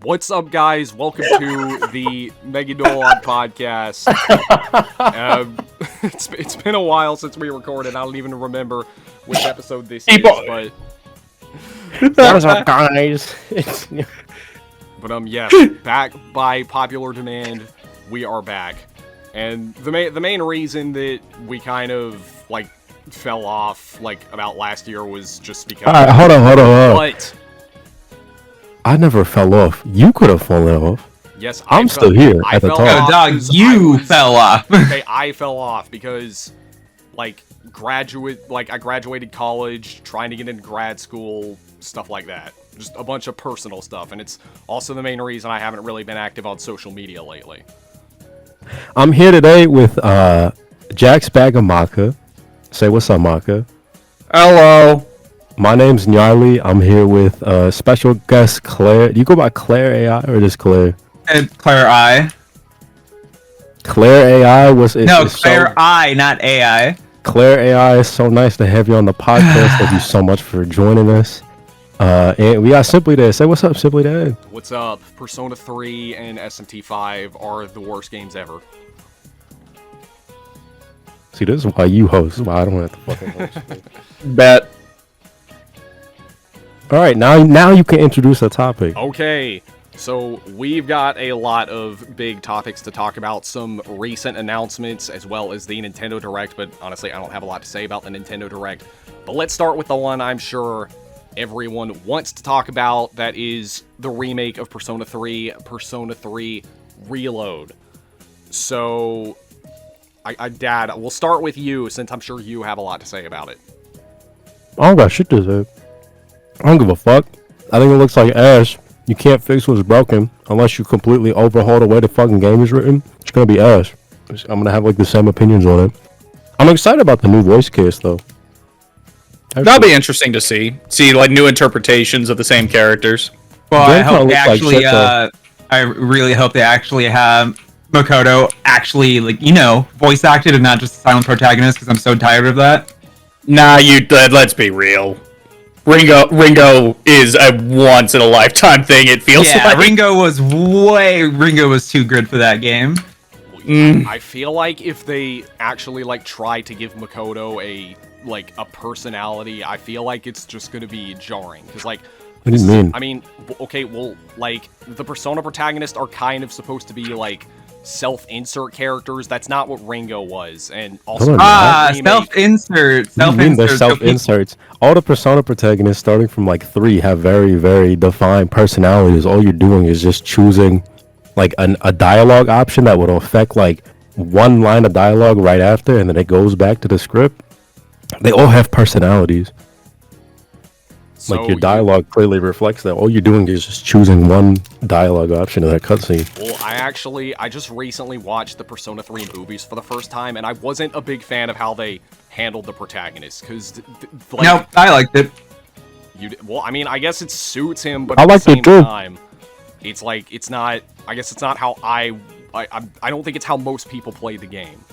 What's up, guys? Welcome to the Megidolaon podcast. It's been a while since we recorded. I don't even remember which episode this is, but... What's up, guys? But yes, back by popular demand, we are back. And the main reason that we kind of, like, fell off, like, about last year was just because... Alright, hold on. What? I never fell off. You could have fallen off. Yes, I'm still here at the top. No, dog, you fell off. Okay, I fell off because, like, I graduated college, trying to get into grad school, stuff like that. Just a bunch of personal stuff, and it's also the main reason I haven't really been active on social media lately. I'm here today with Jack's Bag of Maca. Say what's up, Maca. Hello. My name's Nyarly. I'm here with special guest Claire. Do you go by Claire AI or just Claire? Claire I. Claire AI was it? No, Claire I, not AI. Claire AI, is so nice to have you on the podcast. Thank you so much for joining us. And we got Simply Dad. Say what's up, Simply Dad. What's up? Persona 3 and SMT 5 are the worst games ever. See, this is why you host. Why I don't have to fucking host. Bet. All right, now you can introduce the topic. Okay, so we've got a lot of big topics to talk about, some recent announcements as well as the Nintendo Direct, but honestly, I don't have a lot to say about the Nintendo Direct. But let's start with the one I'm sure everyone wants to talk about, that is the remake of Persona 3, Persona 3 Reload. So, Dad, we'll start with you, since I'm sure you have a lot to say about it. I don't got shit to say. I don't give a fuck. I think it looks like ass. You can't fix what's broken unless you completely overhaul the way the fucking game is written. It's gonna be ass. I'm gonna have like the same opinions on it. I'm excited about the new voice cast though. That'll be interesting to see. See like new interpretations of the same characters. Well, I hope they actually. I really hope they actually have Makoto actually, like, voice acted and not just a silent protagonist, because I'm so tired of that. Nah, let's be real. Ringo is a once in a lifetime thing, it feels like. Ringo was too good for that game. I feel like if they actually try to give Makoto a personality, I feel like it's just gonna be jarring. Because what do you mean? I mean, okay, well, the Persona protagonists are kind of supposed to be self-insert characters. That's not what Ringo was, and also self-insert. They're self-inserts. All the Persona protagonists, starting from 3, have very, very defined personalities. All you're doing is just choosing a dialogue option that would affect one line of dialogue right after, and then it goes back to the script. They all have personalities. So your dialogue clearly reflects that. All you're doing is just choosing one dialogue option in that cutscene. Well, I just recently watched the Persona 3 movies for the first time, and I wasn't a big fan of how they handled the protagonist, because... no, I liked it. Well, I mean, I guess it suits him, but at the same time, it's it's not... I guess it's not how I don't think it's how most people play the game.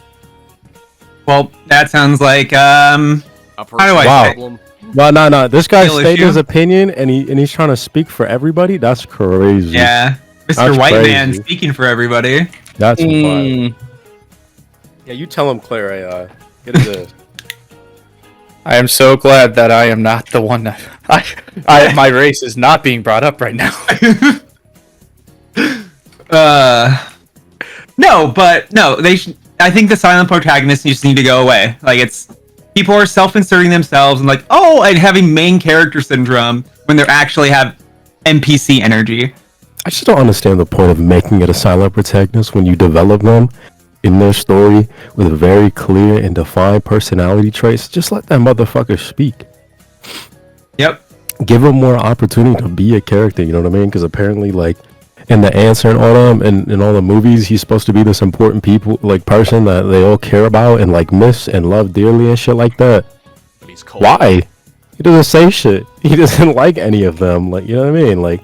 Well, that sounds like, a personal problem. No. This guy stated his opinion, and he's trying to speak for everybody. That's crazy. Yeah, Mr. White Man speaking for everybody. That's fine. Yeah, you tell him, Claire AI. Get it this. I am so glad that I am not the one that my race is not being brought up right now. No, I think the silent protagonists just need to go away. People are self-inserting themselves and and having main character syndrome when they actually have NPC energy. I just don't understand the point of making it a silent protagonist when you develop them in their story with very clear and defined personality traits. Just let that motherfucker speak. Yep. Give him more opportunity to be a character, you know what I mean? Because apparently, in the answer and all them, and in all the movies, he's supposed to be this important person that they all care about and miss and love dearly and shit like that. But he's cold. Why? He doesn't say shit. He doesn't like any of them. You know what I mean?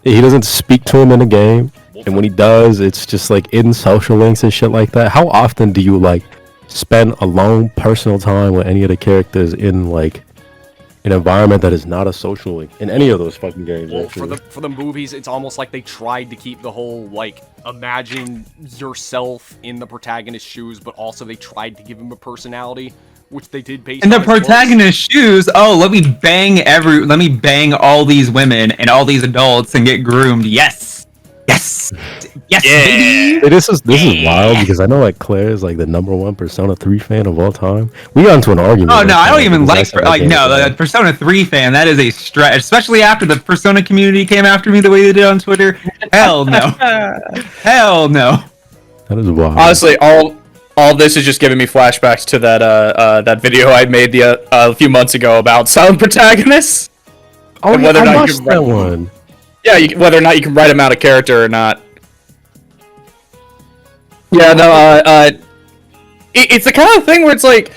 He doesn't speak to him in the game, and when he does, it's just in social links and shit like that. How often do you spend alone personal time with any of the characters in an environment that is not a social link in any of those fucking games. Well, actually. for the movies, it's almost like they tried to keep the whole, like, imagine yourself in the protagonist's shoes, but also they tried to give him a personality, which they did based In on the his looks. protagonist's shoes, let me bang all these women and all these adults and get groomed. Yes, baby. Hey, this is wild because I know like Claire is like the #1 Persona 3 fan of all time. We got into an argument. Oh no, I don't time even because I like said that game was the Persona 3 fan. That is a stretch, especially after the Persona community came after me the way they did on Twitter. Hell no, hell no. That is wild. Honestly, all this is just giving me flashbacks to that video I made a few months ago about silent protagonists. oh, and yeah, whether or I not you watched can that write- one. Yeah, whether or not you can write them out of character or not. Yeah, no, it's the kind of thing where it's like,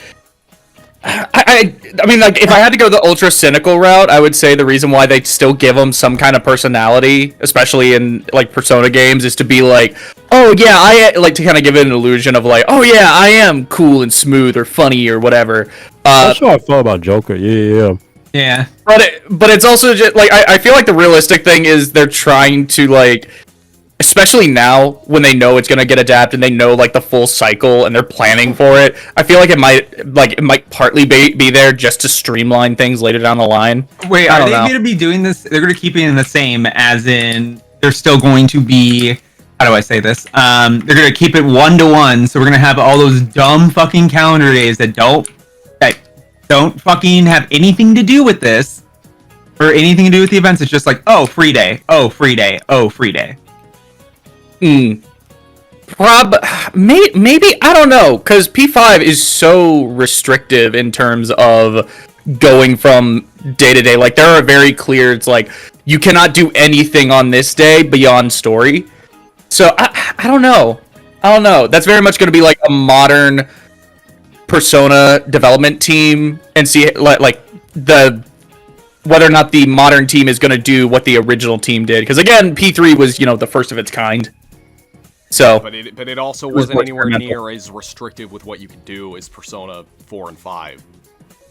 I mean, like, if I had to go the ultra cynical route, I would say the reason why they still give them some kind of personality, especially in like Persona games, is to be like, oh yeah, I like to kind of give it an illusion of like, oh yeah, I am cool and smooth or funny or whatever. That's how I felt about Joker. Yeah. Yeah. But it's also just like I feel like the realistic thing is they're trying to like, especially now when they know it's gonna get adapted and they know like the full cycle and they're planning for it. I feel like it might partly be there just to streamline things later down the line. Wait, I are don't they know. going to be doing this? They're going to keep it in the same, as in they're still going to be. How do I say this? They're going to keep it 1-to-1, so we're going to have all those dumb fucking calendar days that don't fucking have anything to do with this or anything to do with the events. It's just like, oh, free day, oh, free day, oh, free day. Maybe I don't know, because P5 is so restrictive in terms of going from day to day. Like there are very clear. It's like you cannot do anything on this day beyond story. So I don't know. That's very much going to be like a modern Persona development team, and see like whether or not the modern team is going to do what the original team did. Because again, P3 was the first of its kind. So, but it also wasn't anywhere near as restrictive with what you could do as Persona 4 and 5.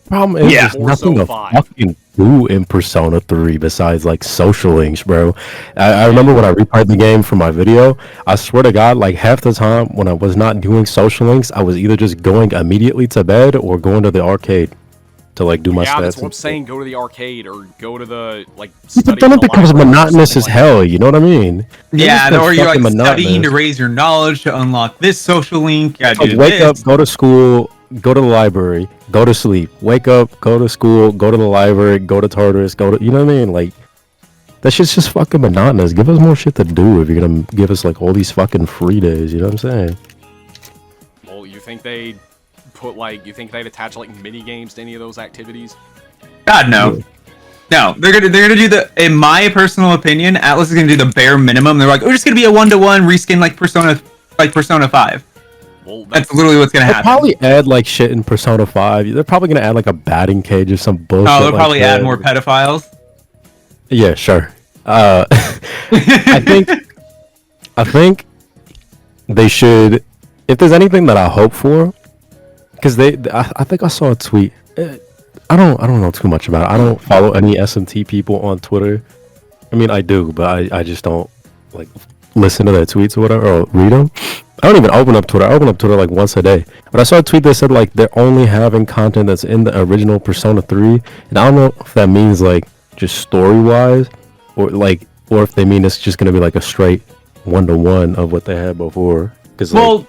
Problem is, Yeah. there's nothing to 5. fucking do in Persona 3 besides like social links, bro. I remember when I replayed the game for my video, I swear to God, like half the time when I was not doing social links, I was either just going immediately to bed or going to the arcade to like do my Yeah, stats. that's what I'm and stuff. saying. Go to the arcade or go to the like. But study then in it the becomes library or monotonous as something like hell. You know what I mean? Yeah, It or you're like fucking studying to monotonous. raise your knowledge to unlock this social link. Yeah, Like, do wake up, this. go to school, go to the library, go to sleep. Wake up, go to school, go to the library, go to Tartarus, go to, you know what I mean? Like, that shit's just fucking monotonous. Give us more shit to do if you're gonna give us like all these fucking free days. You know what I'm saying? Well, you think they'd attach like mini games to any of those activities? God no. No, they're gonna do the. In my personal opinion, Atlas is gonna do the bare minimum. They're like, we're just gonna be a 1-to-1 reskin like Persona 5. Well, That's literally what's gonna They'll happen. probably add like shit in Persona 5. They're probably gonna add like a batting cage or some bullshit. Oh, they'll like probably that. add more pedophiles. Yeah, sure. I think they should. If there's anything that I hope for, because I think I saw a tweet. I don't know too much about it. I don't follow any SMT people on Twitter. I mean, I do, but I just don't like listen to their tweets or whatever or read them. I don't even open up Twitter. I open up Twitter like once a day. But I saw a tweet that said like they're only having content that's in the original Persona 3, and I don't know if that means like just story wise, or if they mean it's just gonna be like a straight 1-to-1 of what they had before. Because Well,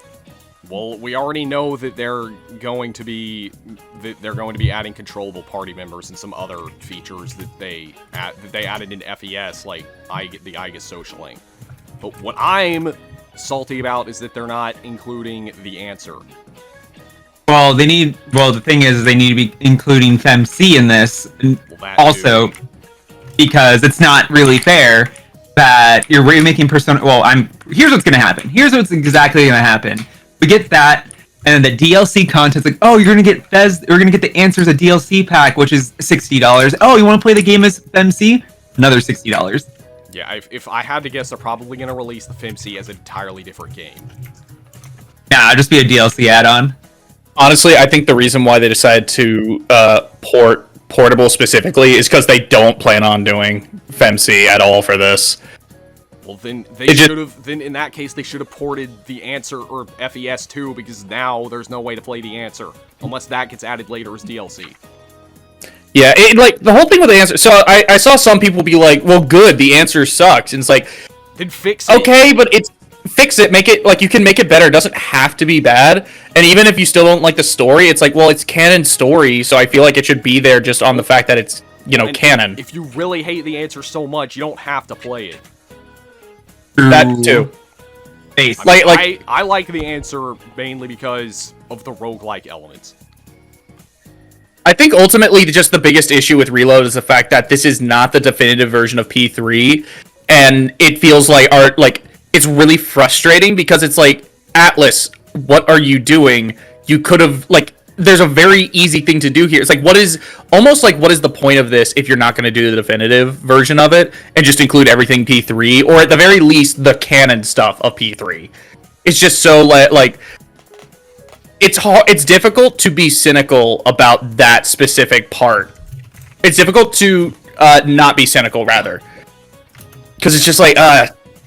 we already know that they're going to be adding controllable party members and some other features that they added in FES, like the I Guess social link. But what I'm salty about is that they're not including the answer. Well, the thing is, they need to be including FemC in this That also, too. because it's not really fair that you're remaking Persona. Well, here's what's gonna happen. Here's what's exactly gonna happen. We get that, and then the DLC content's like, oh, you're gonna get We're gonna get the answers a DLC pack, which is $60. Oh, you want to play the game as FemC? Another $60. Yeah, if I had to guess, they're probably going to release the FMC as an entirely different game. Nah, just be a DLC add-on. honestly, I think the reason why they decided to port portable specifically is because they don't plan on doing FemC at all for this. Well, then they should have. Then in that case, they should have ported the answer or FES 2 because now there's no way to play the answer unless that gets added later as DLC. Yeah, like the whole thing with the answer. So I saw some people be like, "Well, good, the answer sucks," and it's like, then fix it. Okay, but fix it, make it like you can make it better. It doesn't have to be bad. And even if you still don't like the story, it's like, well, it's canon story, so I feel like it should be there just on the fact that it's canon. If you really hate the answer so much, you don't have to play it. That too. I like the answer mainly because of the roguelike elements. I think ultimately just the biggest issue with Reload is the fact that this is not the definitive version of P3, and it feels like it's really frustrating because it's like, Atlas, what are you doing? You could have there's a very easy thing to do here. It's like, what is the point of this if you're not going to do the definitive version of it and just include everything P3, or at the very least the canon stuff of P3? It's just so like it's hard. It's difficult to be cynical about that specific part. It's difficult to not be cynical, rather, because it's just like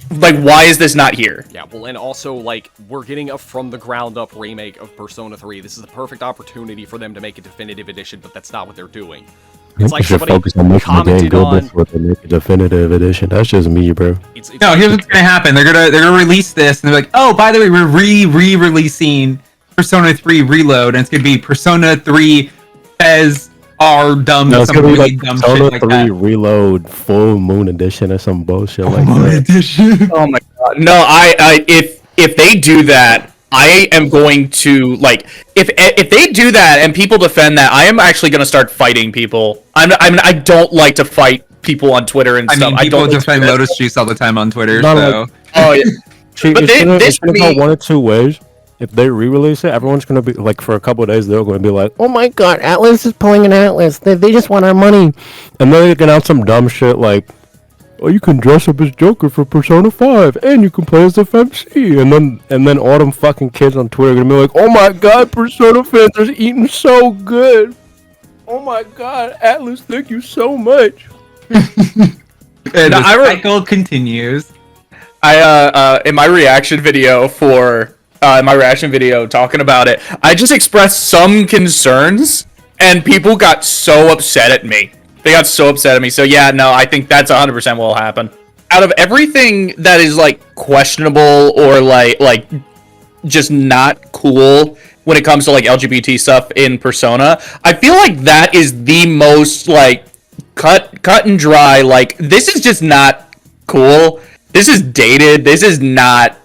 why is this not here? Yeah, well, and also, we're getting a from-the-ground-up remake of Persona 3. This is the perfect opportunity for them to make a definitive edition, but that's not what they're doing. It's like somebody focus on making the game good on... before they make a definitive edition. That's just me, bro. No, here's what's gonna happen. They're gonna release this, and they're like, oh, by the way, we're re-releasing Persona 3 Reload, and it's gonna be Persona 3 as are dumb. No, it's gonna be really like dumb Persona shit 3 that. Reload Full Moon Edition or some bullshit like Moon that. Edition. Oh my god! No, if they do that, I am going to if they do that and people defend that, I am actually going to start fighting people. I don't like to fight people on Twitter and stuff. People don't defend Lotus Juice all the time on Twitter. No, So oh yeah. See, But it's gonna go one of two ways. If they re-release it, everyone's gonna be like, for a couple of days, they're gonna be like, "Oh my god, Atlas is pulling an Atlas. They just want our money," and then they get out some dumb shit like, "Oh, you can dress up as Joker for Persona 5, and you can play as the FMC," and then all them fucking kids on Twitter are gonna be like, "Oh my god, Persona fans are eating so good. Oh my god, Atlas, thank you so much." and the cycle continues. In my reaction video talking about it, I just expressed some concerns, and people got so upset at me. They got so upset at me. So yeah, no, I think that's 100% what will happen. Out of everything that is questionable or like just not cool when it comes to LGBT stuff in Persona, I feel like that is the most cut and dry. This is just not cool. This is dated. This should not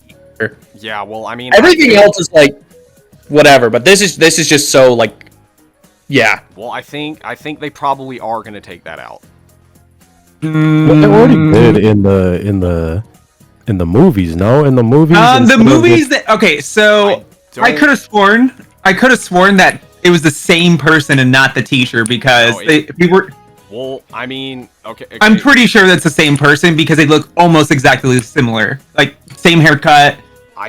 be here. Yeah, well, I mean... Everything else is, whatever, but this is just so, yeah. Well, I think they probably are going to take that out. Well, they already did in the movies, no? In the movies? Okay, so I could have sworn that it was the same person and not the teacher because we were... Well, I mean, okay. I'm pretty sure that's the same person because they look almost exactly similar. Same haircut,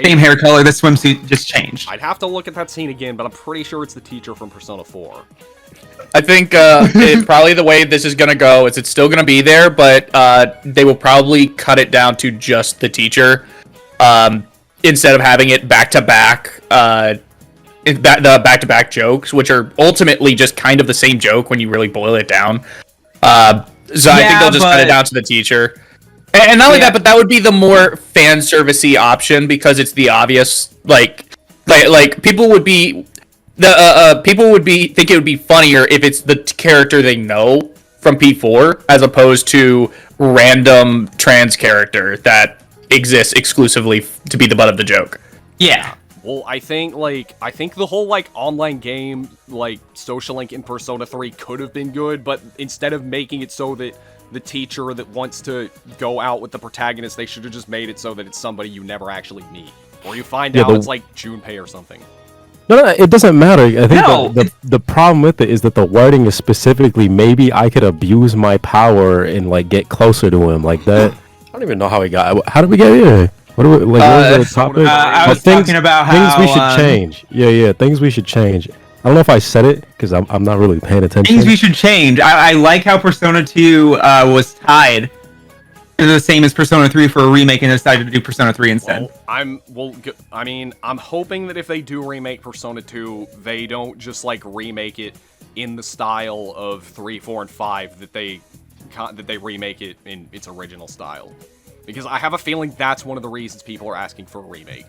same hair color, the swimsuit just changed. I'd have to look at that scene again, but I'm pretty sure it's the teacher from Persona 4. I think probably the way this is going to go is it's still going to be there, but they will probably cut it down to just the teacher instead of having it back-to-back, the back-to-back jokes, which are ultimately just kind of the same joke when you really boil it down. I think they'll just cut it down to the teacher. And not only that, but that would be the more fan servicey option because it's the obvious, people would be think it would be funnier if it's the character they know from P4 as opposed to random trans character that exists exclusively to be the butt of the joke. Yeah. Well, I think the whole online game social link in Persona 3 could have been good, but instead of making it so that the teacher that wants to go out with the protagonist, they should have just made it so that it's somebody you never actually meet, or you find out it's Junpei or something. No, it doesn't matter. I think the problem with it is that the wording is specifically maybe I could abuse my power and get closer to him like that. I don't even know how we got. How did we get here? What was the topic? I was talking about how things we should change. Yeah, things we should change. I don't know if I said it because I'm not really paying attention. Things we should change. I like how Persona 2 was tied to the same as Persona 3 for a remake and decided to do Persona 3 instead. I mean, I'm hoping that if they do remake Persona 2, they don't just like remake it in the style of 3, 4, and 5, that they remake it in its original style. Because I have a feeling that's one of the reasons people are asking for a remake.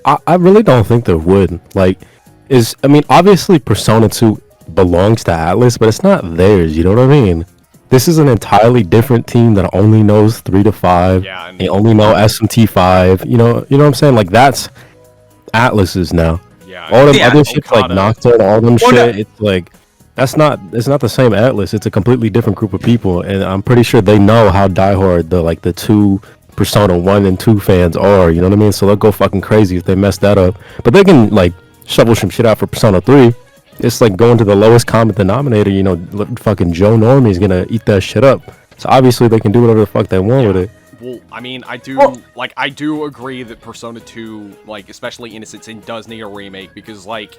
I really don't think they would. Like, I mean, obviously Persona 2 belongs to Atlas, but it's not theirs, you know what I mean? This is an entirely different team that only knows 3 to 5. Yeah, and they only know SMT 5. You know what I'm saying? Like, that's Atlas's now. Yeah, all them yeah, other shit like Nocturne, all them shit, it's like it's not the same Atlas. It's a completely different group of people, and I'm pretty sure they know how diehard the two Persona 1 and 2 fans are, you know what I mean? So they'll go fucking crazy if they mess that up. But they can like shovel some shit out for Persona 3. It's like going to the lowest common denominator, you know, fucking Joe Normie's gonna eat that shit up. So obviously they can do whatever the fuck they want with it. Well, I mean, I do agree that Persona 2, like, especially Innocent Sin, does need a remake, because, like,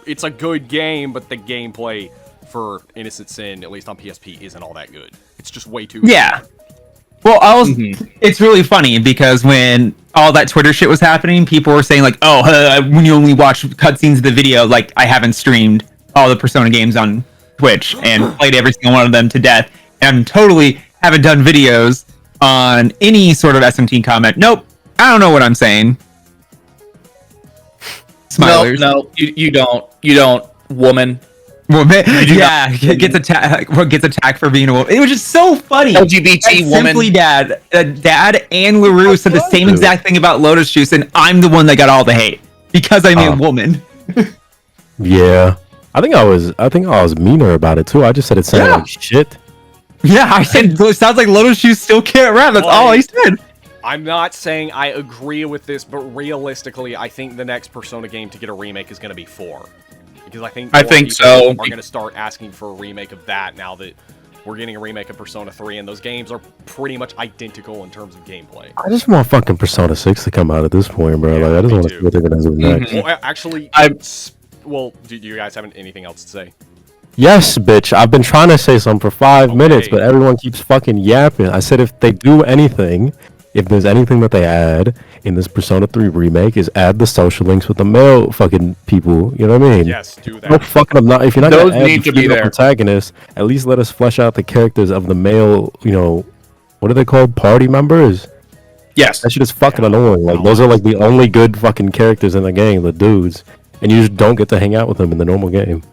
it's a good game, but the gameplay for Innocent Sin, at least on PSP, isn't all that good. It's just way too Yeah. Well, it's really funny because when all that Twitter shit was happening, people were saying like, "Oh, when you only watch cutscenes of the video, like I haven't streamed all the Persona games on Twitch and played every single one of them to death, and I'm totally haven't done videos on any sort of SMT comment." Nope, I don't know what I'm saying. Smilers. No, you don't, woman. Well, yeah, gets attacked for being a woman. It was just so funny. LGBT woman. Simply Dad and LaRue said the same exact thing about Lotus Juice, and I'm the one that got all the hate because I'm a woman. Yeah, I think I was meaner about it too. I just said it sounded like shit. Yeah, I said it sounds like Lotus Juice still can't rap. That's all I said. I'm not saying I agree with this, but realistically, I think the next Persona game to get a remake is going to be 4. Because I think so. Are going to start asking for a remake of that now that we're getting a remake of Persona 3, and those games are pretty much identical in terms of gameplay. I just want fucking Persona 6 to come out at this point, bro. Yeah, like, I just want to see what they're gonna do next. Well, actually, do you guys have anything else to say? Yes, bitch. I've been trying to say something for 5 minutes, but everyone keeps fucking yapping. I said if they do anything, if there's anything that they add in this Persona 3 remake, is add the social links with the male fucking people. You know what I mean? Yes, do that. No fucking, if you're not Those gonna add need the to be female there. protagonists, at least let us flesh out the characters of the male. You know, what are they called? Party members. Yes. That shit is fucking annoying. Like, those are like the only good fucking characters in the game, the dudes, and you just don't get to hang out with them in the normal game.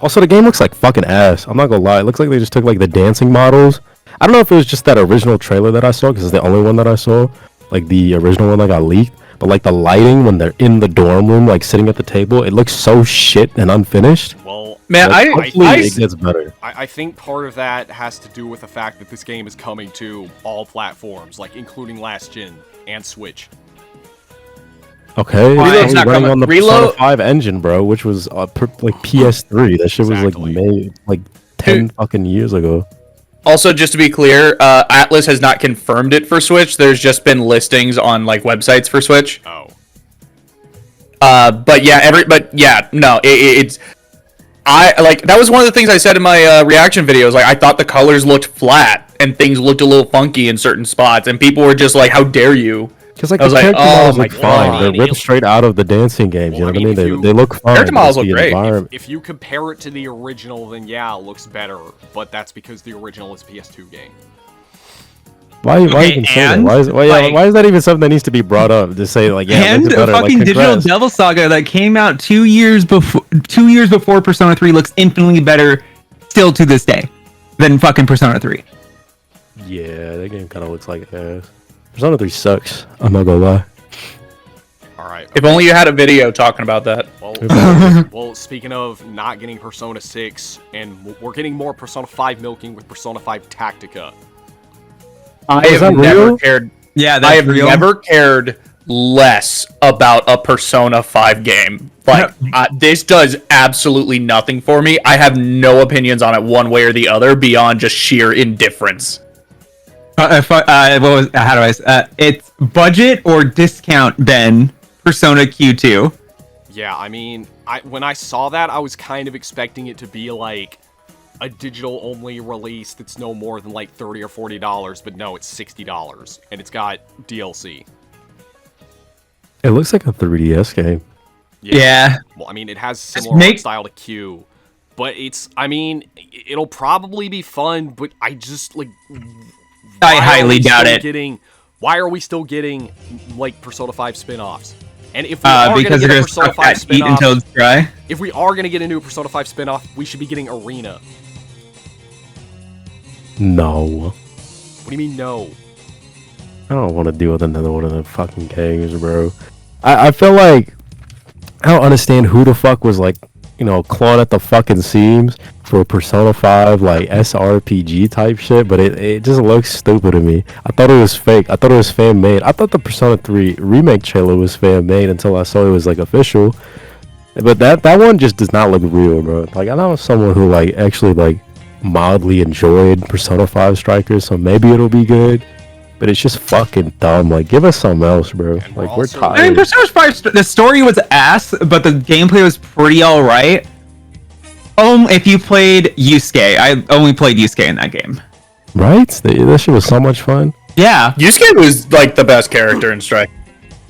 Also, the game looks like fucking ass. I'm not gonna lie. It looks like they just took like the dancing models. I don't know if it was just that original trailer that I saw, because it's the only one that I saw, like the original one that got leaked. But like the lighting when they're in the dorm room, like sitting at the table, it looks so shit and unfinished. Well, man, like, hopefully it gets better. I think part of that has to do with the fact that this game is coming to all platforms, like including last gen and Switch. Okay, Reload's it's not running coming. on the Reload- Persona 5 engine, bro, which was like PS3. That shit was Exactly. like made like 10 fucking years ago. Also, just to be clear, Atlas has not confirmed it for Switch. There's just been listings on like websites for Switch. Oh. But yeah, no, it's. I like that was one of the things I said in my reaction videos. Like, I thought the colors looked flat and things looked a little funky in certain spots, and people were just like, "How dare you?" Because like I the was like, character oh models my look fine. God. They're ripped straight out of the dancing games. Well, You know I what I mean, mean? if They you- look fine. Character models but look the great. environment- If you compare it to the original, then yeah, it looks better, but that's because the original is a PS2 game. Why Okay, even say that? and, Why like- is that even something that needs to be brought up? To say like, yeah, And it looks better. fucking like, Digital congrats. Devil Saga that came out 2 years before Persona 3 looks infinitely better still to this day than fucking Persona 3. Yeah, that game kind of looks like ass. Persona 3 sucks. I'm not gonna lie. Alright. If only you had a video talking about that. Well, speaking of not getting Persona 6, and we're getting more Persona 5 milking with Persona 5 Tactica. I is have that never real? cared. Yeah, I that's have real. never cared less about a Persona 5 game. Like, this does absolutely nothing for me. I have no opinions on it one way or the other beyond just sheer indifference. It's budget or discount, Ben, Persona Q2. Yeah, I mean, when I saw that, I was kind of expecting it to be like a digital only release that's no more than like $30 or $40, but no, it's $60 and it's got DLC. It looks like a 3DS game. Yeah. Well, I mean, it has similar art style to Q, but I mean, it'll probably be fun, but I just like. I highly doubt it. Why are we still getting like Persona 5 spin-offs? And if we are because gonna they're get a Persona 5 eat spin-off, until it's dry. if we are gonna get a new Persona 5 spin-off, we should be getting Arena. No. What do you mean no? I don't want to deal with another one of the fucking games, bro. I feel like I don't understand who the fuck was like, clawing at the fucking seams for Persona 5 like SRPG type shit, but it just looks stupid to me. I thought it was fake. I thought it was fan made. I thought the Persona 3 remake trailer was fan made until I saw it was like official. But that one just does not look real, bro. Like I know someone who like actually like mildly enjoyed Persona 5 Strikers, so maybe it'll be good. But it's just fucking dumb. Like, give us something else, bro. Like, we're tired. I mean, Persona 5, the story was ass, but the gameplay was pretty alright. If you played Yusuke, I only played Yusuke in that game. Right? That shit was so much fun. Yeah. Yusuke was like the best character in Strike.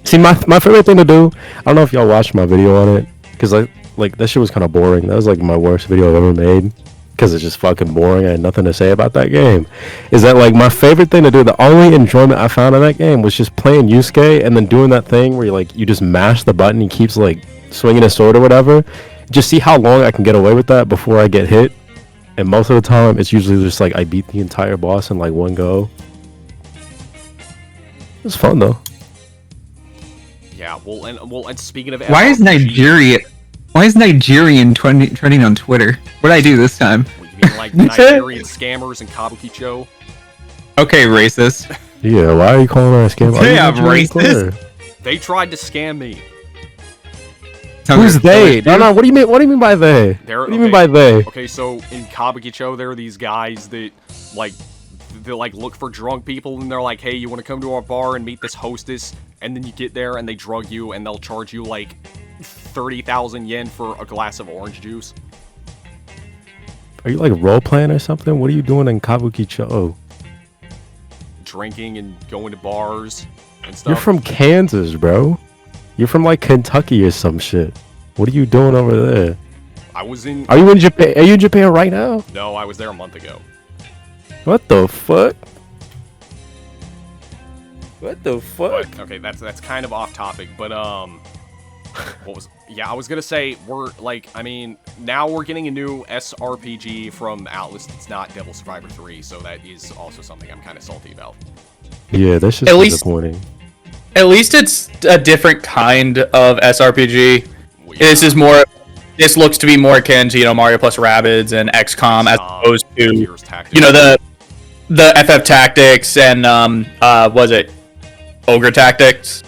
See, my favorite thing to do, I don't know if y'all watched my video on it, because like that shit was kind of boring. That was like my worst video I've ever made. Because it's just fucking boring. I had nothing to say about that game. Is that like my favorite thing to do? The only enjoyment I found in that game was just playing Yusuke and then doing that thing where you just mash the button. He keeps like swinging his sword or whatever. Just see how long I can get away with that before I get hit. And most of the time, it's usually just like I beat the entire boss in like one go. It was fun though. Yeah. Well, and speaking of Why is Nigerian trending on Twitter? What did I do this time? What, you mean like Nigerian scammers and Kabukicho? Okay, racist. Yeah, why are you calling her a scam? Yeah, I'm racist. They tried to scam me. Who's they? No, what do you mean? What do you mean by they? What do you mean by they? Okay, so in Kabukicho, there are these guys that they look for drunk people, and they're like, "Hey, you want to come to our bar and meet this hostess?" And then you get there, and they drug you, and they'll charge you like 30,000 yen for a glass of orange juice. Are you like role playing or something? What are you doing in Kabukicho? Drinking and going to bars and stuff. You're from Kansas, bro. You're from like Kentucky or some shit. What are you doing over there? I was in. Are you in Japan? Are you in Japan right now? No, I was there a month ago. What the fuck? What the fuck? But, okay, that's kind of off topic, but I was gonna say now we're getting a new SRPG from Atlas that's not Devil Survivor 3, so that is also something I'm kind of salty about. Yeah, that's just disappointing. At least it's a different kind of SRPG. Well, yeah. This looks to be more akin to Mario plus Rabbids and XCOM as opposed to the FF Tactics and was it Ogre Tactics?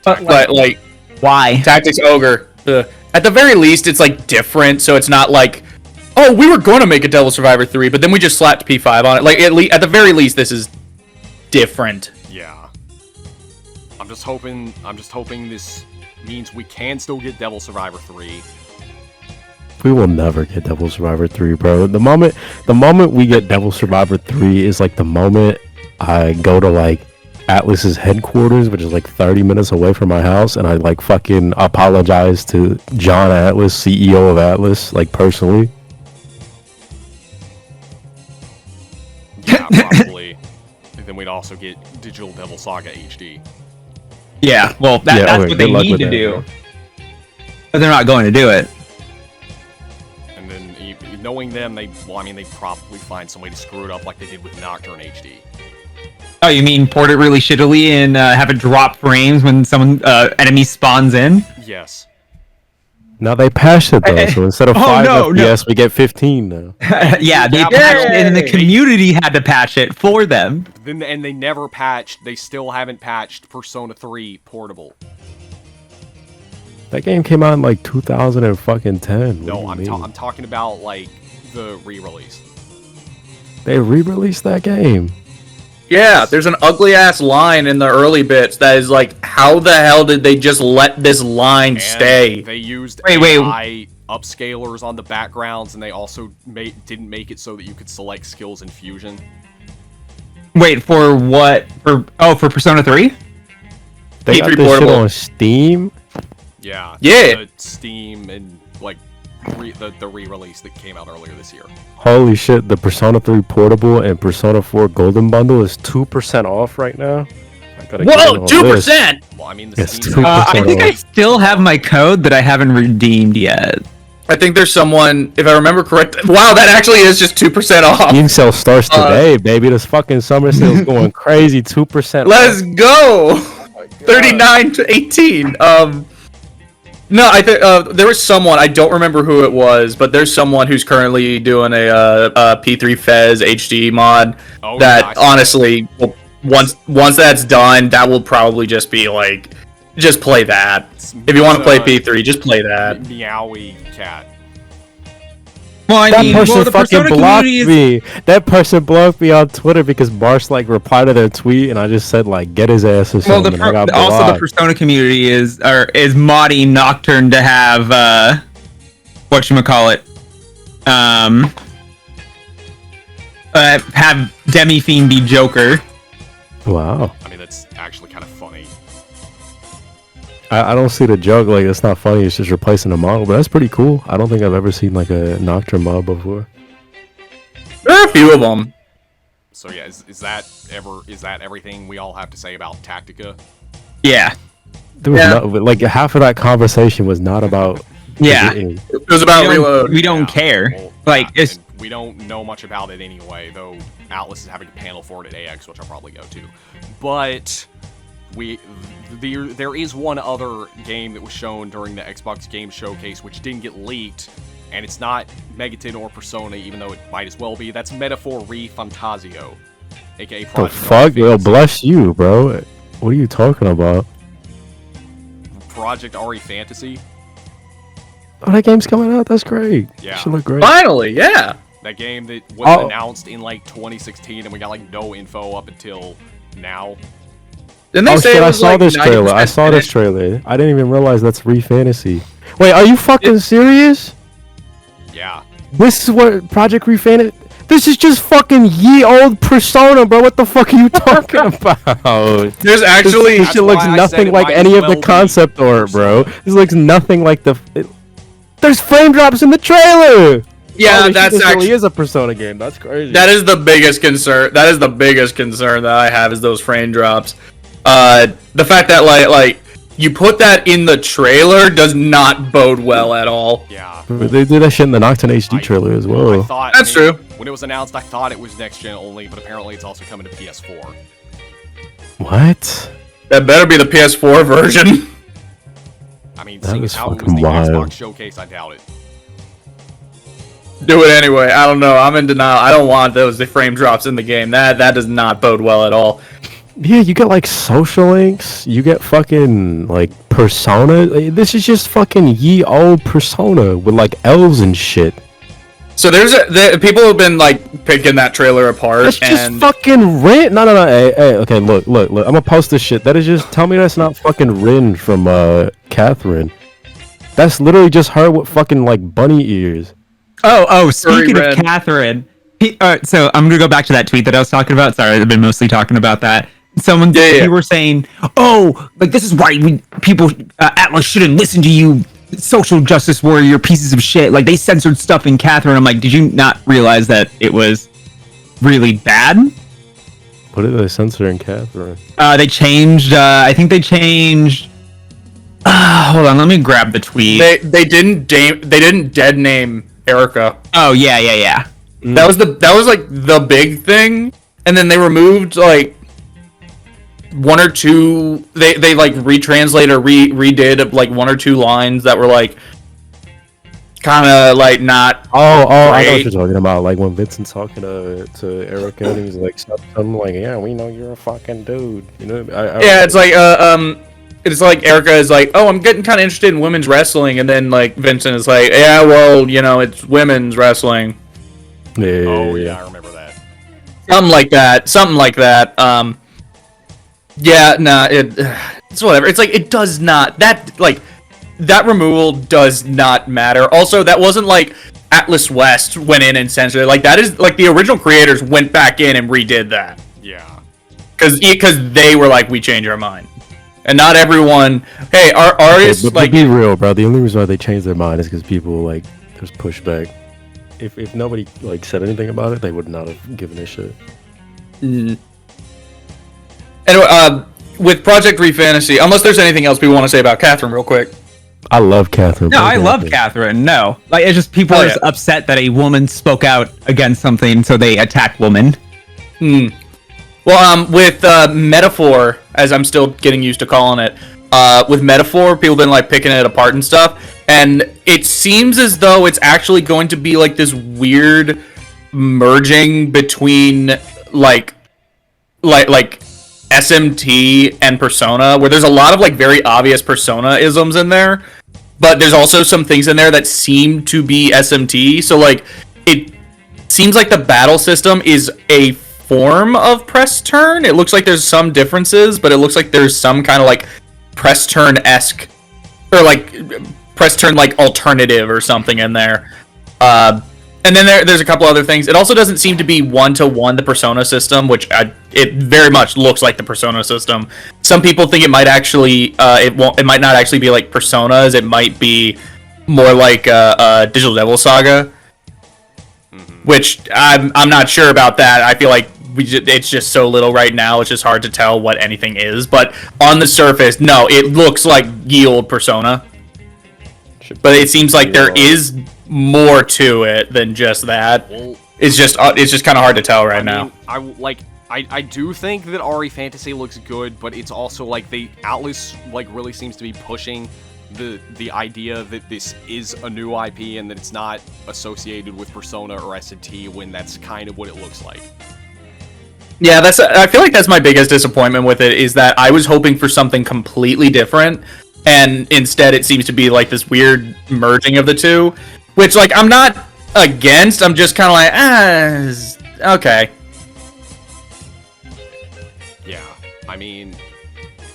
Like why Tactics Ogre? At the very least, it's like different, so it's not like, oh, we were going to make a Devil Survivor 3, but then we just slapped P5 on it. Like at the very least, this is different. Yeah. I'm just hoping this means we can still get Devil Survivor 3. We will never get Devil Survivor 3, bro. The moment we get Devil Survivor 3 is like the moment I go to like Atlas's headquarters, which is like 30 minutes away from my house, and I like fucking apologize to John Atlas, CEO of Atlas, like personally. Yeah, probably. And then we'd also get Digital Devil Saga HD. Yeah, well, that's what they need to do. But they're not going to do it. And then, knowing them, they'd probably find some way to screw it up like they did with Nocturne HD. Oh, you mean port it really shittily and have it drop frames when someone enemy spawns in? Yes. Now they patched it though, so instead of 5 FPS, we get 15 now. Yeah, they patched it, and the community had to patch it for them. And they never patched. They still haven't patched Persona 3 Portable. That game came out in like 2010. No, I'm talking about like the re-release. They re-released that game. Yeah, there's an ugly ass line in the early bits that is like, how the hell did they just let this line And stay? They used Wait. AI upscalers on the backgrounds, and they also didn't make it so that you could select skills in Fusion. Wait, for what? For Persona 3? They got P3 this shit portable. on Steam. Yeah. Yeah. The Steam and like the re-release that came out earlier this year. Holy shit, the Persona 3 Portable and Persona 4 Golden Bundle is 2% off right now. I gotta get in Whoa, on 2%! Well, I mean, the Yes, Steam 2%. I think I still have my code that I haven't redeemed yet. I think there's someone, if I remember correct. Wow, that actually is just 2% off. Steam sale starts today, baby. This fucking summer sale's going crazy. 2%. Let's go! 39 to 18. No, I think there was someone, I don't remember who it was, but there's someone who's currently doing a P3 Fez HD mod Oh, that yeah, I saw honestly, once that's done, that will probably just be like, just play that. If you want to play P3, just play that. Meowie cat. Well, I That mean, person the fucking Persona blocked community is... me. That person blocked me on Twitter because Barsh like replied to their tweet, and I just said like, "Get his ass" or Well, something. I got also the blocked. Persona community is modding Nocturne to have whatchamacallit, have Demi-Fiend be Joker. Wow. I mean, that's actually kind of funny. I don't see the joke. Like, it's not funny. It's just replacing a model, but that's pretty cool. I don't think I've ever seen like a Nocturne mod before. There are a few of them. So yeah, is that everything we all have to say about Tactica? Yeah. There was Yeah. like half of that conversation was not about. Yeah. It was about reload. We don't care. Well, Like, yeah, it's... and we don't know much about it anyway, though Atlas is having a panel for it at AX, which I'll probably go to. But there is one other game that was shown during the Xbox Game Showcase which didn't get leaked, and it's not Megidolaon or Persona, even though it might as well be. That's Metaphor ReFantazio, aka The Project fuck? Yo, ReFantazio. bless you, bro. What are you talking about? Project RE Fantasy. Oh, that game's coming out. That's great. Yeah. Should look great. Finally, yeah. That game that was Oh. announced in like 2016, and we got like no info up until now. Didn't they Oh say shit! it I was saw like this trailer. 90% I saw this finished? trailer. I didn't even realize that's Fantasy. Wait, are you fucking serious? Yeah. This is what Project Refantasy. This is just fucking ye old Persona, bro. What the fuck are you talking about? There's actually... This shit looks why I said nothing it like might any as of the well be concept art, bro. Persona. This looks nothing like the. There's frame drops in the trailer. Yeah, Holy shit, that's this actually... really is a Persona game. That's crazy. That is the biggest concern. That is the biggest concern that I have, is those frame drops. The fact that like you put that in the trailer does not bode well at all. Yeah. They did that shit in the Nocturne HD I- trailer as I well. thought, That's I mean, true. When it was announced, I thought it was next gen only, but apparently it's also coming to PS4. What? That better be the PS4 version. I mean, That seeing was as how it was fucking the wild. Xbox showcase, I doubt it. Do it anyway. I don't know. I'm in denial. I don't want the frame drops in the game. That does not bode well at all. Yeah, you get like social links. You get fucking like Persona. This is just fucking ye old Persona with like elves and shit. So people have been like picking that trailer apart, That's just and fucking Rin. No. Hey, okay, look. I'm gonna post this shit. That is just tell me that's not fucking Rin from Catherine. That's literally just her with fucking like bunny ears. Oh, speaking Red. of Catherine, so I'm gonna go back to that tweet that I was talking about. Sorry, I've been mostly talking about that. Someone, Yeah. you were saying, oh, like this is why people, Atlas shouldn't listen to you, social justice warrior pieces of shit. Like they censored stuff in Catherine. I'm like, did you not realize that it was really bad? What did they censor in Catherine? They changed. I think they changed. Hold on, let me grab the tweet. they didn't dead name Erica. Oh yeah. That was like the big thing, and then they removed like one or two. They like retranslated or redid like one or two lines that were like kind of like not. Oh, I know what Right. you're talking about. Like when Vincent's talking to Erica, and he's like something like, "Yeah, we know you're a fucking dude." You know? Yeah, it's like it's like Erica is like, oh, I'm getting kind of interested in women's wrestling, and then like Vincent is like, yeah, well, you know, it's women's wrestling. Yeah. Oh, yeah, I remember that. Something like that. Something like that. Yeah, nah, it's whatever. It's like it does not that removal does not matter. Also, that wasn't like Atlas West went in and censored it. Like that is like the original creators went back in and redid that. Yeah. Because they were like, we change our mind. And not everyone. Hey, our artists but like be real, bro. The only reason why they changed their mind is because people like there's pushback. If nobody like said anything about it, they would not have given a shit. Anyway, with Project ReFantazio, unless there's anything else people want to say about Catherine, real quick. I love Catherine. No, bro. I love Catherine. No, like it's just people Oh, are yeah. just upset that a woman spoke out against something, so they attack women. Well, with Metaphor, as I'm still getting used to calling it, with Metaphor, people have been like picking it apart and stuff, and it seems as though it's actually going to be like this weird merging between like SMT and Persona, where there's a lot of like very obvious Persona isms in there, but there's also some things in there that seem to be SMT. So like it seems like the battle system is a form of press turn. It looks like there's some differences, but it looks like there's some kind of like press turn-esque or like press turn like alternative or something in there. And then there's a couple other things. It also doesn't seem to be one-to-one the Persona system, which it very much looks like the Persona system. Some people think it might actually, it might not actually be like Personas. It might be more like Digital Devil Saga, which I'm not sure about that. I feel like it's just so little right now. It's just hard to tell what anything is. But on the surface, no, it looks like ye olde Persona. But it seems like there is more to it than just that. Well, It's just kind of hard to tell right now. I do think that RE Fantasy looks good, but it's also like Atlas like really seems to be pushing the idea that this is a new IP and that it's not associated with Persona or SMT when that's kind of what it looks like. Yeah, I feel like that's my biggest disappointment with it, is that I was hoping for something completely different, and instead it seems to be like this weird merging of the two, which like I'm not against. I'm just kind of like, okay. Yeah, I mean,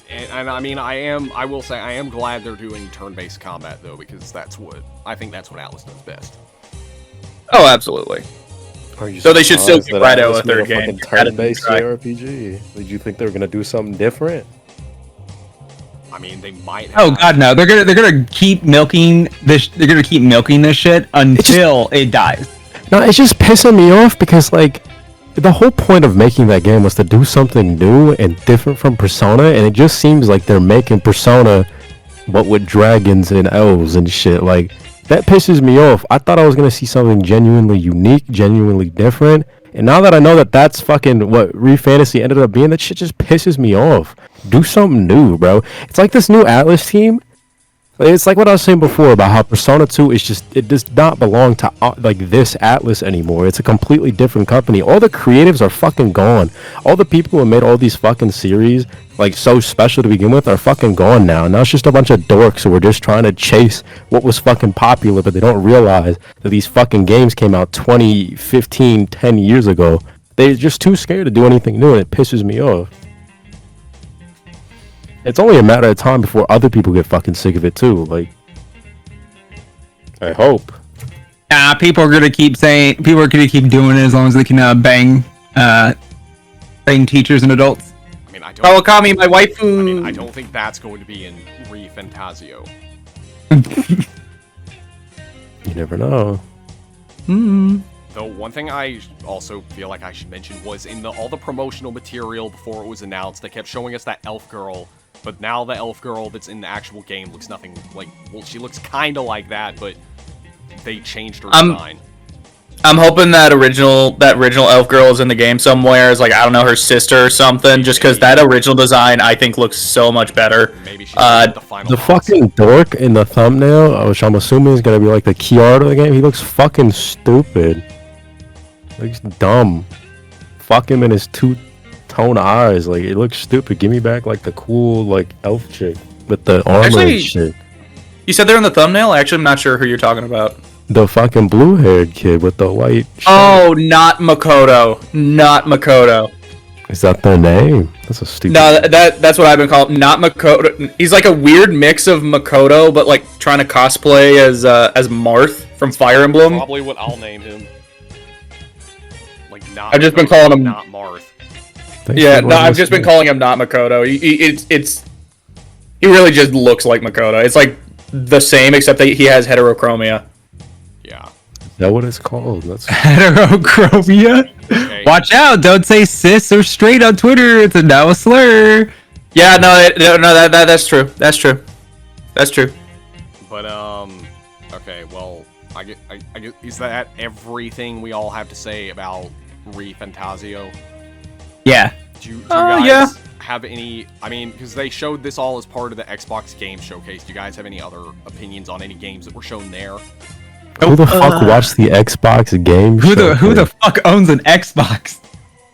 and I mean, I will say I am glad they're doing turn-based combat though, because I think that's what Atlas does best. Oh, absolutely. So they should still give Rido a third game. Turn-based JRPG. Did you think they were gonna do something different? I mean, they might. Oh God, no! They're gonna keep milking this. They're gonna keep milking this shit until it dies. No, it's just pissing me off because like the whole point of making that game was to do something new and different from Persona, and it just seems like they're making Persona but with dragons and elves and shit. Like that pisses me off. I thought I was gonna see something genuinely unique, genuinely different, and now that I know that that's fucking what ReFantazio ended up being, that shit just pisses me off. Do something new, bro. It's like this new Atlas team. It's like what I was saying before about how Persona 2 is just, it does not belong to like this Atlas anymore. It's a completely different company. All the creatives are fucking gone. All the people who made all these fucking series like so special to begin with are fucking gone now. Now it's just a bunch of dorks who are just trying to chase what was fucking popular, but they don't realize that these fucking games came out 20, 15, 10 years ago. They're just too scared to do anything new, and it pisses me off. It's only a matter of time before other people get fucking sick of it too. Like, I hope. People are gonna keep saying. People are gonna keep doing it as long as they can bang teachers and adults. I mean, Kawakami, my waifu. I mean, I don't think that's going to be in ReFantazio. You never know. Though one thing I also feel like I should mention was in all the promotional material before it was announced, they kept showing us that elf girl, but now the elf girl that's in the actual game looks nothing like, well, she looks kind of like that, but they changed her design. I'm hoping that original elf girl is in the game somewhere, as like, I don't know, her sister or something, just because that original design I think looks so much better. Maybe she's the final The boss. fucking dork in the thumbnail, which I'm assuming is gonna be like the key art of the game, he looks fucking stupid. Looks dumb. Fuck him in his two-tone eyes. Like, it looks stupid. Give me back like the cool like elf chick with the armor Actually, and shit. You said they're in the thumbnail? Actually, I'm not sure who you're talking about. The fucking blue-haired kid with the white shirt. Oh, not Makoto. Not Makoto. Is that their name? That's a stupid No, name. that's what I've been called. Not Makoto. He's like a weird mix of Makoto, but like trying to cosplay as Marth from Fire Emblem. Probably what I'll name him. Like not. I've just been Makoto, calling him- not Marth. Thanks Yeah, for no, letting I've us just been know. calling him not Makoto. He really just looks like Makoto. It's like the same except that he has heterochromia. Yeah. Is that what it's called? That's Heterochromia. Okay. Watch out! Don't say cis or straight on Twitter. It's now a slur. Yeah, that's true. That's true. That's true. But okay. Well, I get. Is that everything we all have to say about ReFantazio? Yeah. Do you guys yeah. have any? I mean, because they showed this all as part of the Xbox Game Showcase. Do you guys have any other opinions on any games that were shown there? Who the fuck watched the Xbox game? Who show? the fuck owns an Xbox?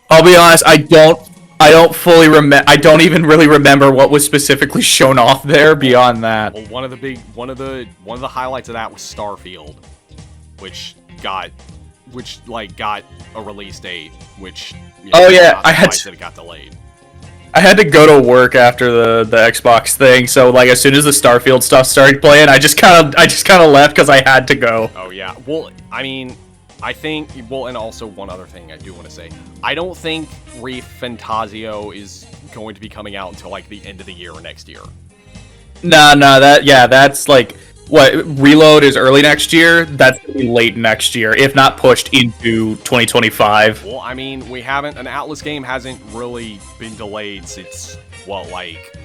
I'll be honest. I don't fully remember. I don't even really remember what was specifically shown off there. Beyond that, Well, one of the highlights of that was Starfield, which got a release date. Which Oh, yeah, not I had surprised to- that it got delayed. I had to go to work after the Xbox thing. So like as soon as the Starfield stuff started playing, I just kind of left because I had to go. Oh yeah. Well, I mean, I think. Well, and also one other thing I do want to say. I don't think ReFantazio is going to be coming out until like the end of the year or next year. No, that's like what Reload is early next year. That's gonna be late next year, if not pushed into 2025. Well, I mean, an Atlas game hasn't really been delayed since what, like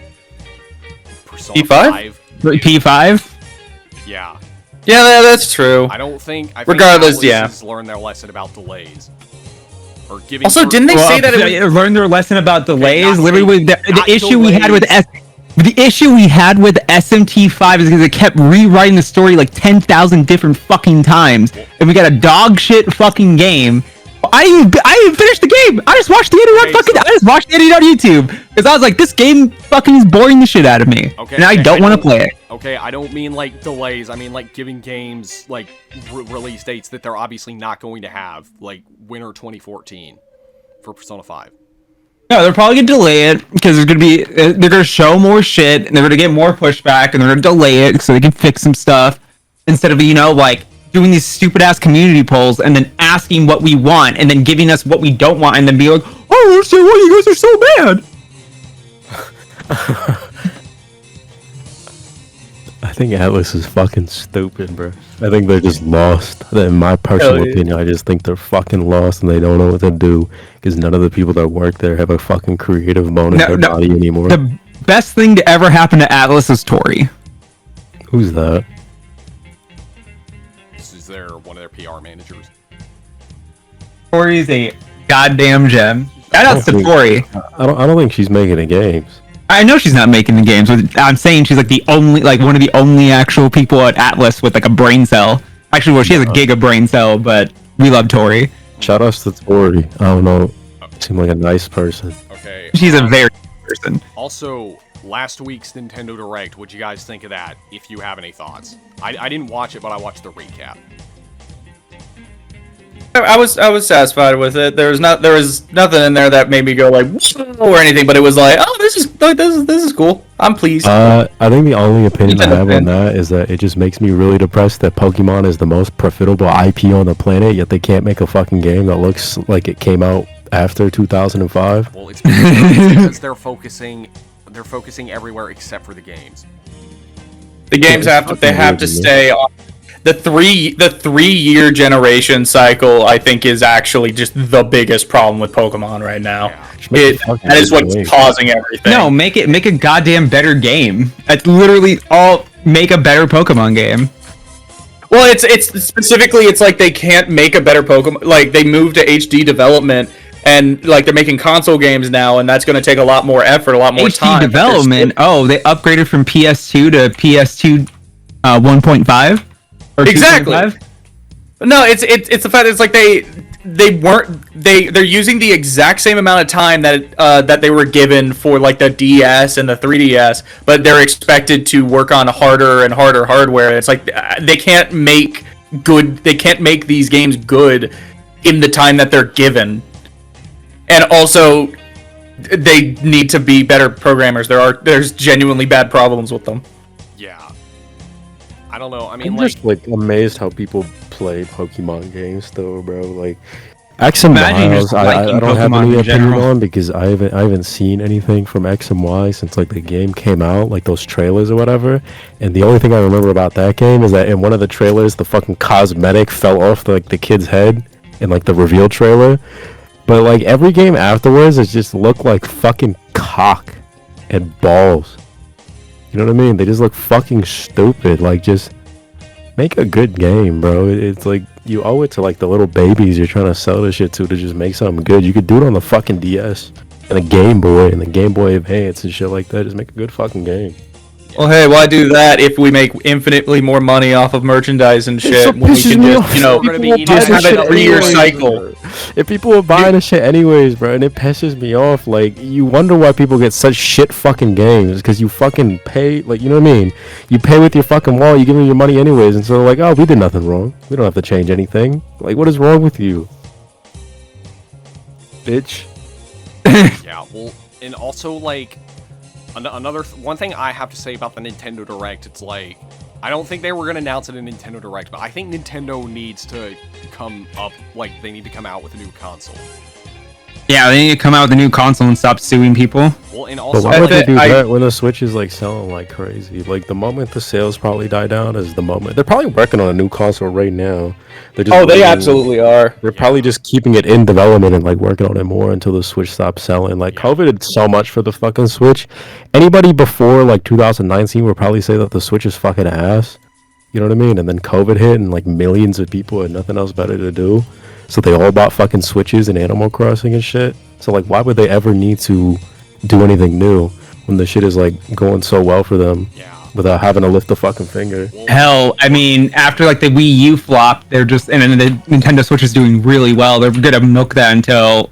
Persona P5? 5? P5. Yeah. Yeah, that's true. I think Regardless, Atlas yeah. has learned their lesson about delays. Or giving Also, didn't they say that it was... learned their lesson about delays? not Literally, with the not issue we had with delays. the issue we had with SMT5 is because it kept rewriting the story like 10,000 different fucking times, and we got a dog shit fucking game. I didn't finish the game. I just watched the editor on Okay, fucking. so- I just watched the editor on YouTube because I was like, this game fucking is boring the shit out of me, Okay, and I okay, don't want to play it. Okay, I don't mean like delays. I mean like giving games like release dates that they're obviously not going to have, like winter 2014 for Persona 5. No, they're probably gonna delay it because there's gonna be they're gonna show more shit and they're gonna get more pushback and they're gonna delay it so they can fix some stuff instead of like doing these stupid ass community polls and then asking what we want and then giving us what we don't want and then be like, oh, I don't understand why you guys are so mad. I think Atlas is fucking stupid, bro. I think they're just lost. In my personal Hell yeah. opinion, I just think they're fucking lost and they don't know what to do because none of the people that work there have a fucking creative bone in their body anymore. The best thing to ever happen to Atlas is Tori. Who's that? This is one of their PR managers. Tori is a goddamn gem. Shout out to Oh, Tori. I don't think she's making the games. I know she's not making the games, but I'm saying she's like one of the only actual people at Atlas with like a brain cell. Actually, well, she has a giga brain cell, but we love Tori. Shout outs to Tori. I don't know. Seemed like a nice person. Okay. She's a very good person. Also, last week's Nintendo Direct, what'd you guys think of that, if you have any thoughts? I didn't watch it, but I watched the recap. I was satisfied with it. There was nothing in there that made me go like "Whoa," or anything, but it was like, oh, this is cool. I'm pleased. I think the only opinion I Nintendo have fan. on that is that it just makes me really depressed that Pokemon is the most profitable IP on the planet, yet they can't make a fucking game that looks like it came out after 2005. Well, it's because they're focusing everywhere except for the games. The games it's have to fucking weird to me. stay on. The 3-year generation cycle, I think, is actually just the biggest problem with Pokemon right now. Yeah. That is what's causing everything. No, make a goddamn better game. That's literally all. Make a better Pokemon game. Well, it's specifically, it's like they can't make a better Pokemon. Like they moved to HD development, and like they're making console games now, and that's going to take a lot more effort, a lot more HD time. but they're development. Oh, they upgraded from PS2 to PS2 1.5. Or Exactly. 2.5? No, it's the fact that it's like they're using the exact same amount of time that they were given for like the DS and the 3DS, but they're expected to work on harder and harder hardware. It's like they can't make good. They can't make these games good in the time that they're given. And also, they need to be better programmers. There's genuinely bad problems with them. Yeah. I don't know. I mean, I'm like, just like amazed how people play Pokemon games though, bro. Like X and Imagine Y, just I liking don't have Pokemon any in opinion general. on because I haven't seen anything from X and Y since like the game came out, like those trailers or whatever. And the only thing I remember about that game is that in one of the trailers, the fucking cosmetic fell off the kid's head in like the reveal trailer. But like every game afterwards, it just looked like fucking cock and balls. You know what I mean? They just look fucking stupid. Like, just make a good game, bro. It's like you owe it to like the little babies you're trying to sell this shit to just make something good. You could do it on the fucking DS and the Game Boy and the Game Boy Advance and shit like that. Just make a good fucking game. Well, hey, why do that if we make infinitely more money off of merchandise and shit? When we can just, We're gonna be just have eating a 3-year shit cycle. If people are buying this shit anyways, bro, and it pisses me off, like, you wonder why people get such shit fucking games, because you fucking pay, like, you know what I mean? You pay with your fucking wallet, you give them your money anyways, and so like, oh, we did nothing wrong. We don't have to change anything. Like, what is wrong with you? Bitch. Yeah, well, and also, like, one thing I have to say about the Nintendo Direct, it's like, I don't think they were going to announce it in Nintendo Direct, but I think Nintendo needs to come up, like, they need to come out with a new console. Yeah, they need to come out with a new console and stop suing people. Well, and But also, why would they do I- that when the Switch is like selling like crazy? Like the moment the sales probably die down is the moment. They're probably working on a new console right now. They're just Oh, they waiting- absolutely are. They're probably just keeping it in development and like working on it more until the Switch stops selling. Like COVID did so much for the fucking Switch. Anybody before like 2019 would probably say that the Switch is fucking ass. You know what I mean? And then COVID hit and like millions of people had nothing else better to do. So they all bought fucking Switches and Animal Crossing and shit. So like why would they ever need to do anything new when the shit is like going so well for them yeah. without having to lift a fucking finger? Hell, I mean, after like the Wii U flop, they're just and then the Nintendo Switch is doing really well. They're gonna milk that until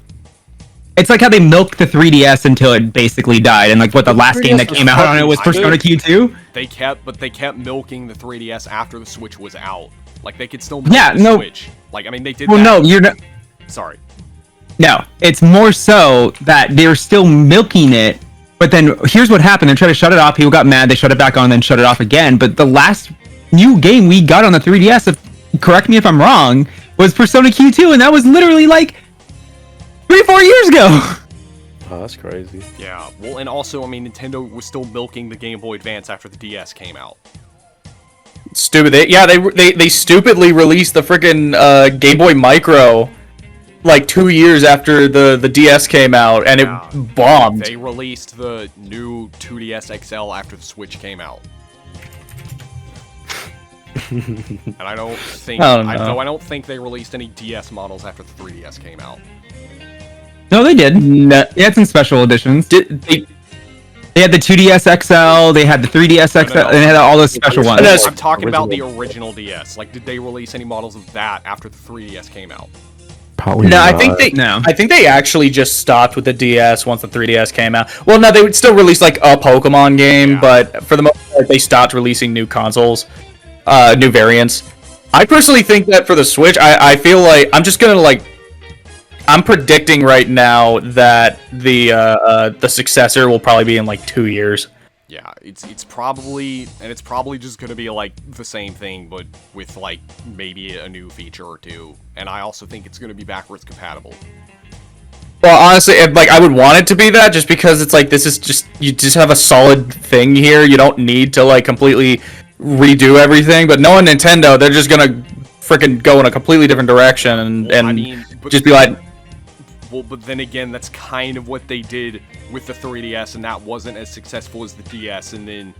it's like how they milked the 3DS until it basically died. And like what the last game that 3DS came out on it was fucking Persona Q2. They kept milking the 3DS after the Switch was out. Like, they could still milk Yeah, the no. Switch. Like, I mean, they did Well, that. no, you're not. Sorry. No, it's more so that they're still milking it. But then here's what happened: they tried to shut it off. People got mad. They shut it back on, then shut it off again. But the last new game we got on the 3DS, correct me if I'm wrong, was Persona Q2, and that was literally like 3-4 years ago. Oh, that's crazy. Yeah, well, and also, I mean, Nintendo was still milking the Game Boy Advance after the DS came out. Stupid. They stupidly released the freaking Game Boy Micro like 2 years after the DS came out, and Yeah. it bombed. They released the new 2DS XL after the Switch came out. And I don't think I don't know. I don't think they released any DS models after the 3DS came out. No, they did. No, They had some special editions. they They had the 2DS XL. They had the 3DS XL. no. And they had all those special ones. No, I'm talking about the original. original DS. Like, did they release any models of that after the 3DS came out? Probably No, not. I think they actually just stopped with the DS once the 3DS came out. Well, no, they would still release like a Pokemon game, Yeah. but for the most part, they stopped releasing new consoles, new variants. I personally think that for the Switch, I feel like I'm predicting right now that the successor will probably be in like 2 years. Yeah, it's probably just gonna be like the same thing, but with like maybe a new feature or two. And I also think it's gonna be backwards compatible. Well, honestly, I would want it to be that, just because it's like you just have a solid thing here. You don't need to like completely redo everything. But knowing Nintendo, they're just gonna freaking go in a completely different direction and Well, I mean, but- just be like, Well, but then again, that's kind of what they did with the 3DS, and that wasn't as successful as the DS, and then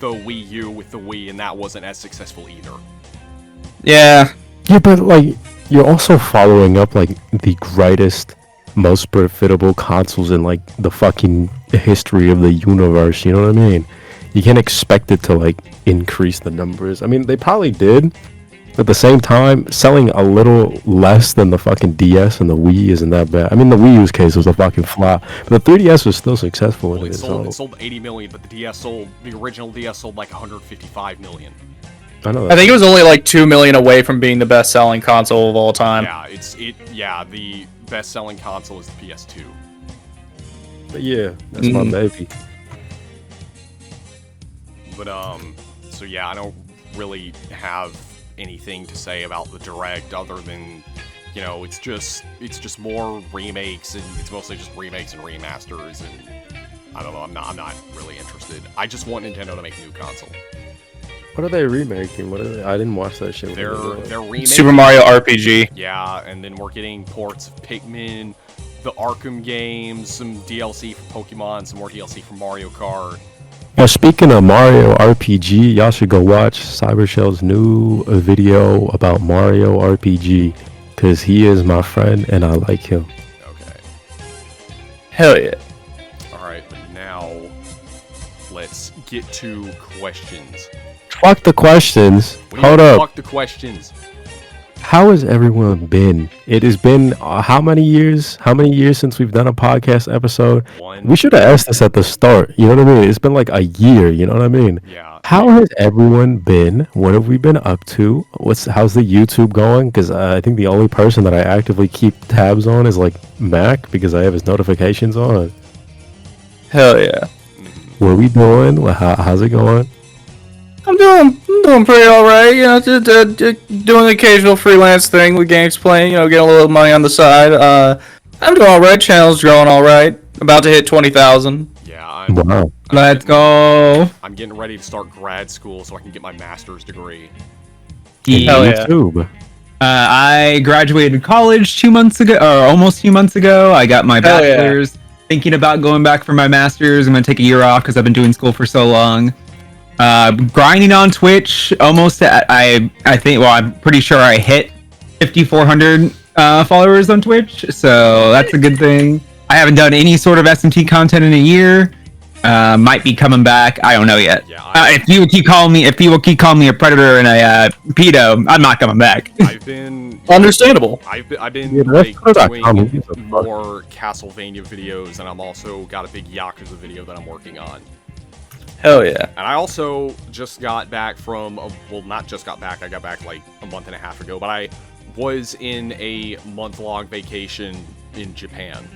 the Wii U with the Wii, and that wasn't as successful either. yeah. Yeah, but like you're also following up like the greatest, most profitable consoles in like the fucking history of the universe. You know what I mean? You can't expect it to like increase the numbers. I mean, they probably did. At the same time, selling a little less than the fucking DS and the Wii isn't that bad. I mean, the Wii U's case was a fucking flop, but the 3DS was still successful in Well, it. it sold 80 million, but the original DS sold like 155 million. I know. I think it was only like 2 million away from being the best-selling console of all time. Yeah, the best-selling console is the PS2. But yeah, that's my baby. But so yeah, I don't really have anything to say about the Direct other than, you know, it's just more remakes, and it's mostly just remakes and remasters, and I don't know, I'm not really interested. I just want Nintendo to make a new console. What are they remaking? What are they? I didn't watch that shit. They're remaking Super Mario RPG. Yeah, and then we're getting ports of Pikmin, the Arkham games, some DLC for Pokemon, some more DLC for Mario Kart. Well, speaking of Mario RPG, y'all should go watch Cybershell's new video about Mario RPG, because he is my friend and I like him. Okay. Hell yeah. Alright, but now let's get to questions. Fuck the questions. What do you Hold mean, up. Fuck the questions. How has everyone been? It has been how many years? How many years since we've done a podcast episode? One. We should have asked this at the start. You know what I mean? It's been like a year. You know what I mean? Yeah. How has everyone been? What have we been up to? How's the YouTube going? Because I think the only person that I actively keep tabs on is like Mac, because I have his notifications on. Hell yeah. What are we doing? How's it going? I'm doing pretty alright, you know, just doing the occasional freelance thing with games playing, you know, getting a little money on the side. I'm doing alright, channel's growing alright. About to hit 20,000. Yeah, Wow. Let's go. I'm getting ready to start grad school so I can get my master's degree. Hell yeah. YouTube. I graduated college 2 months ago, or almost 2 months ago. I got my Hell yeah. bachelor's. Thinking about going back for my master's. I'm gonna take a year off because I've been doing school for so long. Grinding on Twitch, almost at, I think, well, I'm pretty sure I hit 5,400 followers on Twitch, so that's a good thing. I haven't done any sort of SMT content in a year. Might be coming back. I don't know yet. Yeah, If you will keep calling me a predator and a pedo, I'm not coming back. I've been Understandable. I've been Yeah, like, that's doing more Castlevania videos, and I'm also got a big Yakuza video that I'm working on. Hell yeah. And I also just got back from, well, not just got back, I got back like a month and a half ago, but I was in a month-long vacation in Japan.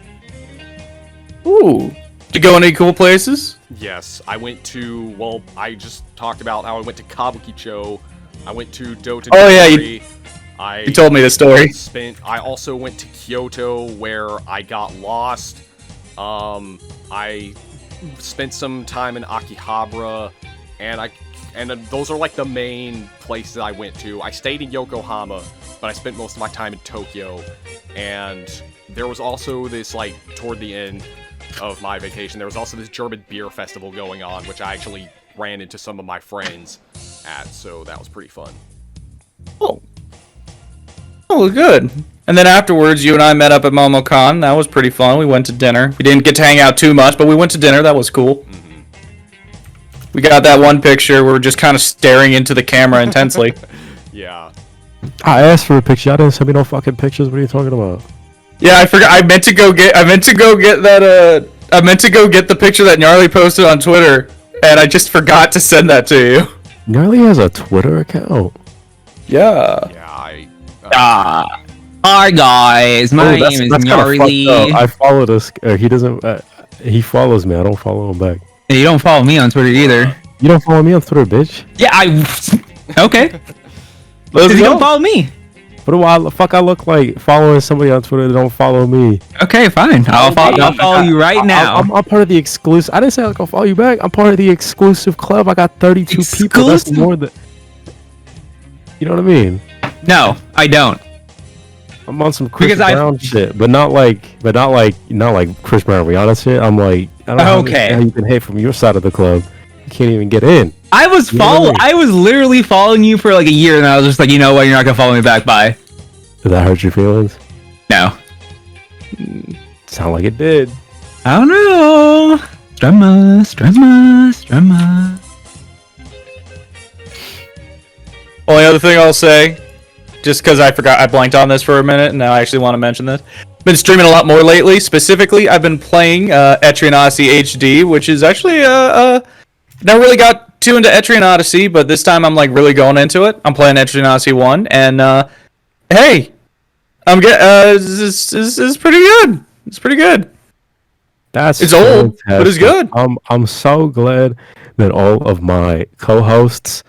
Ooh. Did you go any cool places? Yes, I went to, well, I just talked about how I went to Kabukicho, I went to Dota. Oh, yeah, you told me the story. I also went to Kyoto, where I got lost. I spent some time in Akihabara, and those are like the main places I went to. I stayed in Yokohama, but I spent most of my time in Tokyo. And there was also this, like, toward the end of my vacation, there was also this German beer festival going on, which I actually ran into some of my friends at, so that was pretty fun. Oh, good. And then afterwards, you and I met up at MomoCon. That was pretty fun. We went to dinner. We didn't get to hang out too much, but we went to dinner. That was cool. Mm-hmm. We got that one picture. We were just kind of staring into the camera intensely. Yeah. I asked for a picture. Y'all didn't send me no fucking pictures. What are you talking about? Yeah, I forgot. I meant to go get that. I meant to go get the picture that Gnarly posted on Twitter, and I just forgot to send that to you. Gnarly has a Twitter account. Yeah. Yeah, Hi guys, my name is kinda Gnarly. fucked up. I follow this. He doesn't. He follows me. I don't follow him back. You don't follow me on Twitter either. You don't follow me on Twitter, bitch. Yeah, okay. Let's You go. don't follow me. What do I look like following somebody on Twitter that don't follow me? Okay, fine. I'll follow you right now. I'm part of the exclusive. I didn't say I'll follow you back. I'm part of the exclusive club. I got 32 people. That's Exclusive? more than. You know what I mean? No, I don't. I'm on some Chris Because I- Brown shit, but not like Chris Brown Rihanna shit. I'm like, I don't know Okay. how you can hate from your side of the club. You can't even get in. I was You know what I mean? I was literally following you for like a year, and I was just like, you know what, you're not gonna follow me back. Bye. Did that hurt your feelings? No. Sound like it did. I don't know. Strumma. Only other thing I'll say, just because I blanked on this for a minute, and now I actually want to mention this. Been streaming a lot more lately. Specifically, I've been playing Etrian Odyssey HD, which is actually never really got too into Etrian Odyssey, but this time I'm like really going into it. I'm playing Etrian Odyssey 1, and hey, I'm get this is pretty good. It's pretty good. It's old, but it's good. I'm so glad that all of my co-hosts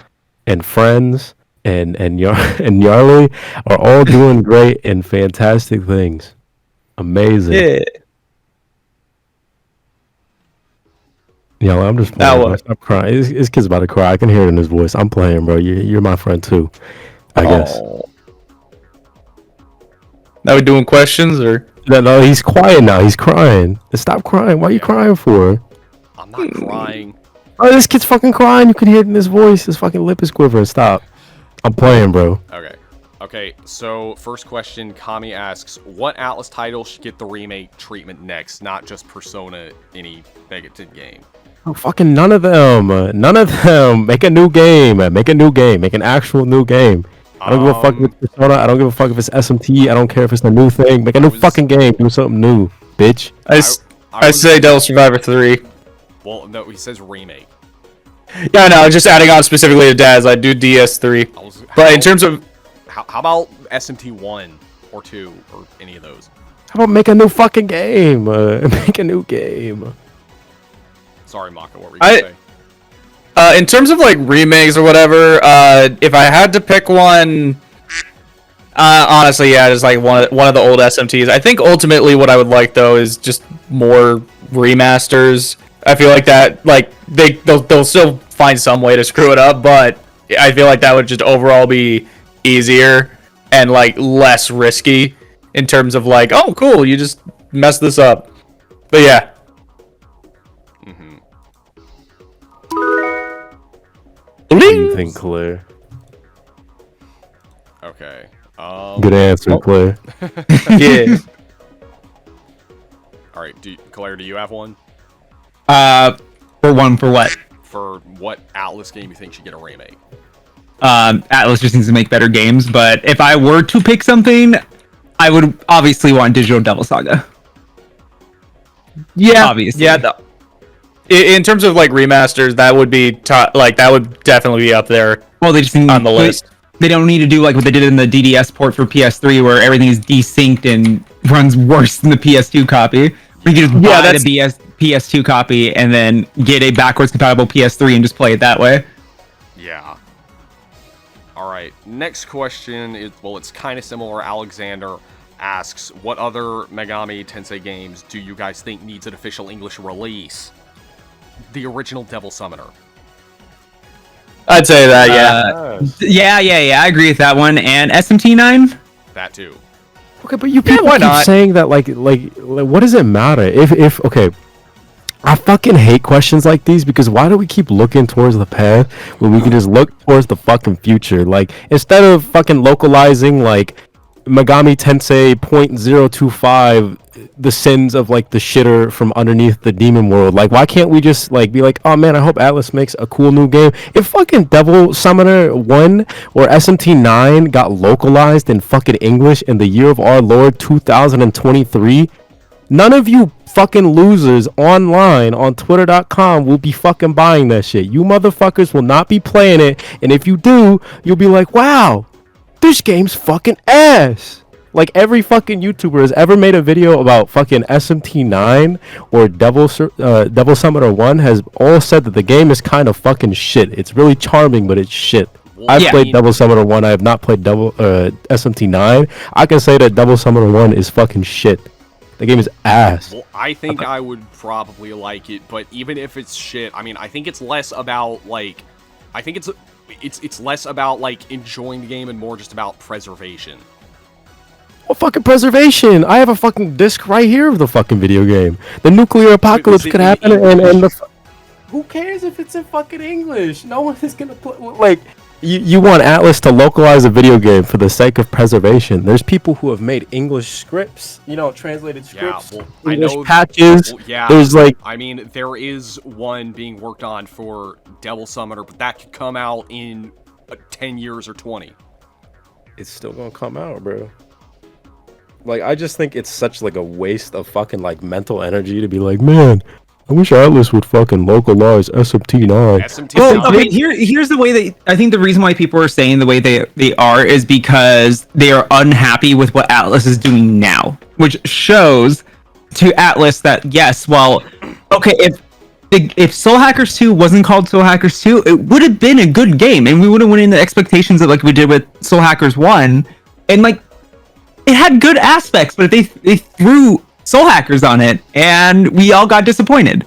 and friends and and Yarly are all doing great and fantastic things. Amazing. Yeah. Yeah, I'm just Now playing. Bro. what? Stop crying. His kid's about to cry. I can hear it in his voice. I'm playing, bro. You're my friend too, I guess. Oh. Now we doing questions or? No, he's quiet now. He's crying. Stop crying. Why are you crying for? I'm not crying. Oh, this kid's fucking crying. You can hear it in his voice. His fucking lip is quivering. Stop. I'm playing, bro. Okay, so first question, Kami asks, what Atlas title should get the remake treatment next, not just Persona, any Megaton game? Oh, fucking none of them. None of them. Make a new game. Make a new game. Make an actual new game. I don't give a fuck if it's Persona. I don't give a fuck if it's SMT. I don't care if it's a new thing. Make a new fucking game. Do something new, bitch. I say Devil Survivor 3. Well, no, he says remake. Yeah, no, just adding on specifically to Daz. I do DS3. But in terms of how about SMT 1 or 2 or any of those? How about make a new fucking game? Make a new game. Sorry, Maka, what were you gonna say? In terms of like remakes or whatever, if I had to pick one, honestly, yeah, just like one of the old SMTs. I think ultimately what I would like though is just more remasters. I feel like that, like they'll still find some way to screw it up, but I feel like that would just overall be easier and like less risky in terms of like, oh, cool, you just messed this up. But yeah. What do you think, Claire? Okay. Good answer, Claire. Yeah. All right, Claire, do you have one? For what? For what Atlas game you think should get a remake? Atlas just needs to make better games, but if I were to pick something, I would obviously want Digital Devil Saga. Yeah, obviously. Yeah. In terms of like remasters, that would be that would definitely be up there. Well, they just need on the list. They don't need to do like what they did in the DDS port for PS3, where everything is desynced and runs worse than the PS2 copy. We can just buy the PS2 copy and then get a backwards compatible PS3 and just play it that way. Yeah. All right. Next question is, well, it's kind of similar. Alexander asks, what other Megami Tensei games do you guys think needs an official English release? The original Devil Summoner. I'd say that, yeah. Yeah. I agree with that one. And SMT9? That too. Okay, but you people keep saying that like what does it matter if okay? I fucking hate questions like these because why do we keep looking towards the past when we can just look towards the fucking future? Like instead of fucking localizing like Megami Tensei .025 the sins of like the shitter from underneath the demon world, like why can't we just like be like, oh man, I hope Atlas makes a cool new game? If fucking Devil Summoner 1 or SMT9 got localized in fucking English in the year of our Lord 2023, none of you fucking losers online on twitter.com will be fucking buying that shit. You motherfuckers will not be playing it, and if you do, you'll be like, wow, this game's fucking ass. Like every fucking YouTuber has ever made a video about fucking SMT9 or Devil Summoner 1 has all said that the game is kind of fucking shit. It's really charming, but it's shit. I've played Devil Summoner 1. I have not played SMT9. I can say that Devil Summoner 1 is fucking shit. The game is ass. Well, I think I would probably like it, but even if it's shit, I mean, I think it's less about like, I think it's less about like enjoying the game and more just about preservation. Well, fucking preservation. I have a fucking disc right here of the fucking video game. The nuclear apocalypse could happen, and who cares if it's in fucking English? No one is gonna play. Like, you want Atlas to localize a video game for the sake of preservation. There's people who have made English scripts, translated scripts, English patches. There's like, I mean, there is one being worked on for Devil Summoner, but that could come out in 10 years or 20. It's still gonna come out, bro. Like, I just think it's such like a waste of fucking like mental energy to be like, man, I wish Atlas would fucking localize SMT9. SMT Well, nine. okay, here's the way I think the reason why people are saying the way they are is because they are unhappy with what Atlas is doing now, which shows to Atlas that yes, well, okay, if Soul Hackers 2 wasn't called Soul Hackers 2, it would have been a good game, and we would have went in the expectations of like we did with Soul Hackers 1, and like it had good aspects, but they threw Soul Hackers on it, and we all got disappointed.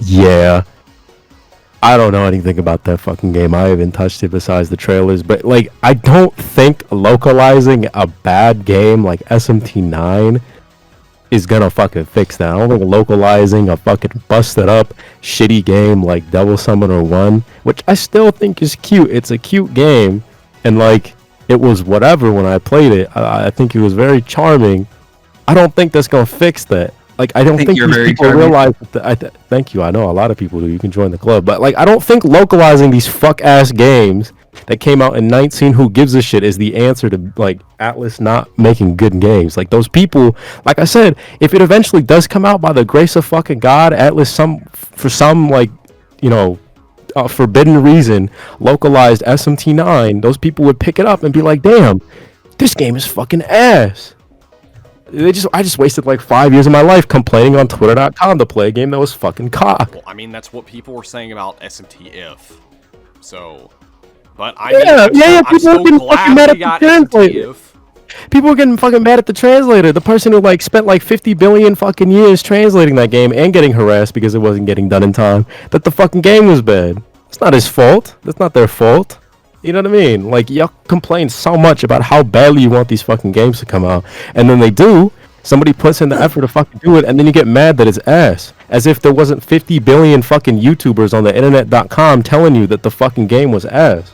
Yeah. I don't know anything about that fucking game. I haven't touched it besides the trailers. But, like, I don't think localizing a bad game like SMT9 is gonna fucking fix that. I don't think localizing a fucking busted up, shitty game like Devil Summoner 1, which I still think is cute. It's a cute game. And, like, it was whatever when I played it. I think it was very charming. I don't think that's gonna fix that. Like, I don't think you're these very people charming. realize that. Thank you. I know a lot of people do. You can join the club, but like, I don't think localizing these fuck ass games that came out in 19, who gives a shit, is the answer to like Atlas not making good games. Like those people, like I said, if it eventually does come out by the grace of fucking God, Atlas for some like, you know, forbidden reason localized SMT9, those people would pick it up and be like, damn, this game is fucking ass. I just wasted like 5 years of my life complaining on Twitter.com to play a game that was fucking cock. Well, I mean, that's what people were saying about SMT if. So, but Yeah, I'm people so were getting glad fucking mad we at the got translator. SMT if. People were getting fucking mad at the translator, the person who like spent like 50 billion fucking years translating that game and getting harassed because it wasn't getting done in time, that the fucking game was bad. It's not his fault. That's not their fault. You know what I mean? Like, y'all complain so much about how badly you want these fucking games to come out, and then they do. Somebody puts in the effort to fucking do it, and then you get mad that it's ass. As if there wasn't 50 billion fucking YouTubers on the internet.com telling you that the fucking game was ass.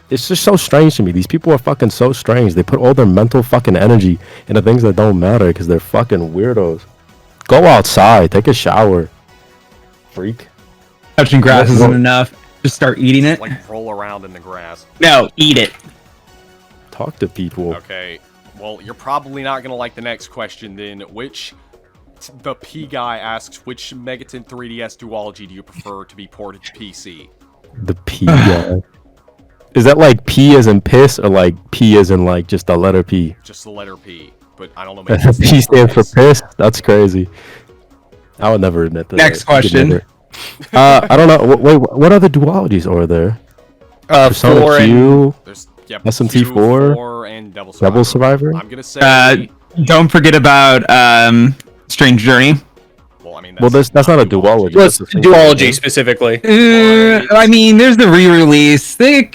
It's just so strange to me. These people are fucking so strange. They put all their mental fucking energy into things that don't matter because they're fucking weirdos. Go outside. Take a shower. Freak. Touching grass isn't enough. Just start eating it. Like, roll around in the grass. No, eat it. Talk to people. Okay, well, you're probably not gonna like the next question then. The P guy asks, which Megaton 3DS duology do you prefer to be ported to PC? The P guy. Is that like P as in piss or like P as in like just the letter P? Just the letter P, but I don't know. P stands for piss? That's crazy. I would never admit that. Next question. I don't know. Wait, what other duologies are there? Persona 4 and Q, There's SMT4, Q4 and Devil Survivor. Rebel Survivor? I'm gonna say. Don't forget about Strange Journey. Well, I mean, Well, that's not a duology. well, That's it's a single duology game. specifically. I mean, there's the re-release. I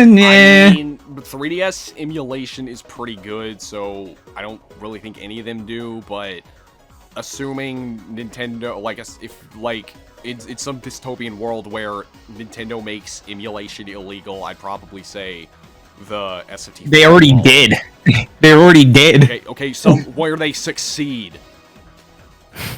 mean, 3DS emulation is pretty good, so I don't really think any of them do, but assuming Nintendo, like, if, like, it's some dystopian world where Nintendo makes emulation illegal, I'd probably say the SFT. They already did. They already did. Okay, so where they succeed.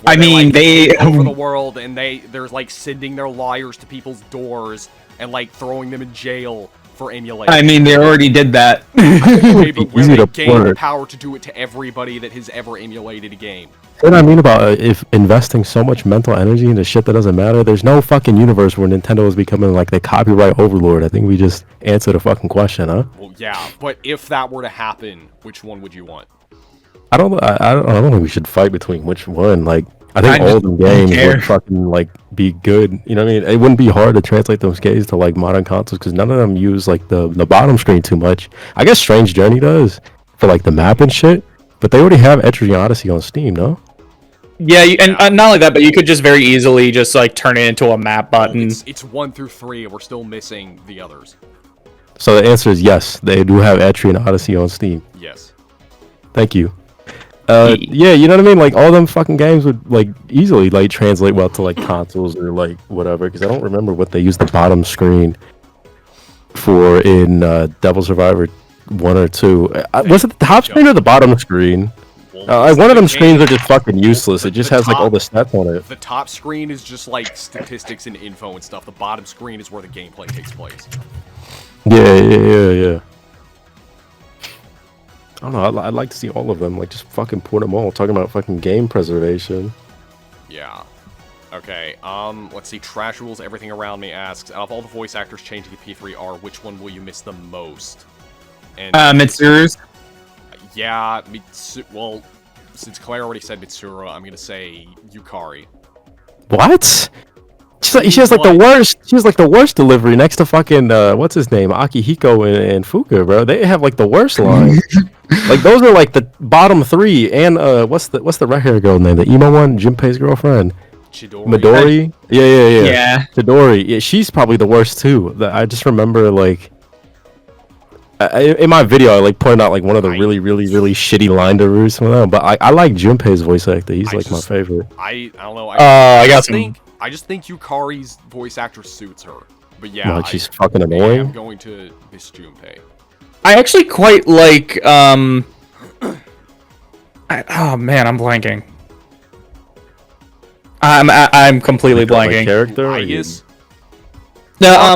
I mean, like, they take over the world, and they're like sending their liars to people's doors and like throwing them in jail for emulation. I mean, they already did that. Okay, but where easy they to gain the port. power to do it to everybody that has ever emulated a game. What I mean about if investing so much mental energy into shit that doesn't matter, there's no fucking universe where Nintendo is becoming like the copyright overlord. I think we just answered a fucking question, huh? Well, yeah, but if that were to happen, which one would you want? I don't think we should fight between which one. Like, I think I all just the don't games care. would fucking like be good. You know what I mean? It wouldn't be hard to translate those games to like modern consoles because none of them use like the bottom screen too much. I guess Strange Journey does for like the map and shit, but they already have Etrian Odyssey on Steam, no? Yeah, and not only that, but you could just very easily just like turn it into a map Well, button. it's 1 through 3, and we're still missing the others. So the answer is yes, they do have Etrian Odyssey on Steam. Yes. Thank you. Yeah, you know what I mean? Like all them fucking games would like easily like translate well to like consoles or like whatever. Because I don't remember what they use the bottom screen for in Devil Survivor 1 or 2. Was it the top screen or the bottom screen? Well, One of them the screens game- are just fucking useless. It just the has like all top- the stats on it. The top screen is just like statistics and info and stuff. The bottom screen is where the gameplay takes place. Yeah. don't know. I'd like to see all of them. Like, just fucking put them all. Talking about fucking game preservation. Yeah. Okay, let's see. Trash Rules Everything Around Me asks, out of all the voice actors changing to P3R, which one will you miss the most? And Mitsuru's. yeah, well, since Claire already said Mitsuru, I'm gonna say Yukari. What? She has like the worst. She has like the worst delivery next to fucking what's his name, Akihiko and Fuka, bro. They have like the worst lines. Like those are like the bottom three. And what's the red hair girl name? The emo one, Junpei's girlfriend. Chidori. Midori. Yeah. Yeah. Chidori. Yeah, she's probably the worst too. I just remember like in my video, I like pointed out like one of the really shitty line deliveries from them. But I like Junpei's voice actor. He's like my favorite. I don't know. I just think Yukari's voice actor suits her. But yeah, Like she's fucking I'm annoying. going to miss Junpei. I actually quite like oh man, I'm blanking. I'm completely Like blanking. character. or I you- guess. No,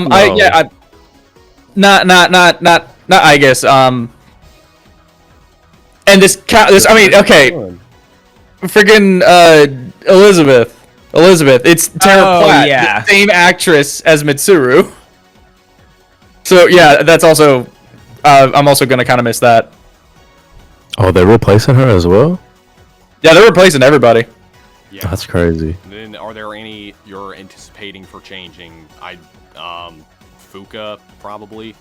No. not I guess. And this I mean, okay, friggin' Elizabeth. It's Tara Platt, yeah. the same actress as Mitsuru. So yeah, that's also. I'm also gonna kind of miss that. Oh, they're replacing her as well. Yeah, they're replacing everybody. Yeah. That's crazy. Then are there any you're anticipating for changing? Fuka probably.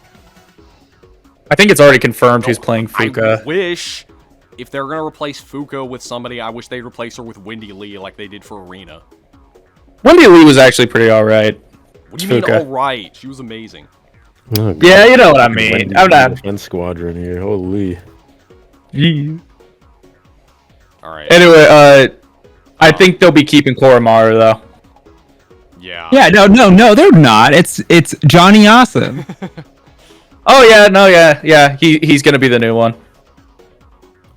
I think it's already confirmed who's playing Fuka. I wish if they're gonna replace Fuka with somebody, I wish they'd replace her with Wendy Lee like they did for Arena. Wendy Lee was actually pretty alright. What do you mean? Fuka. All right, she was amazing. Oh, God. Yeah, you know what I Wendy mean. I'm not. Defense Squadron here. Holy. All right. Anyway, I think they'll be keeping Koromaru though. Yeah. Yeah, no, they're not. It's Johnny Awesome. Oh yeah, no, yeah. He's gonna be the new one.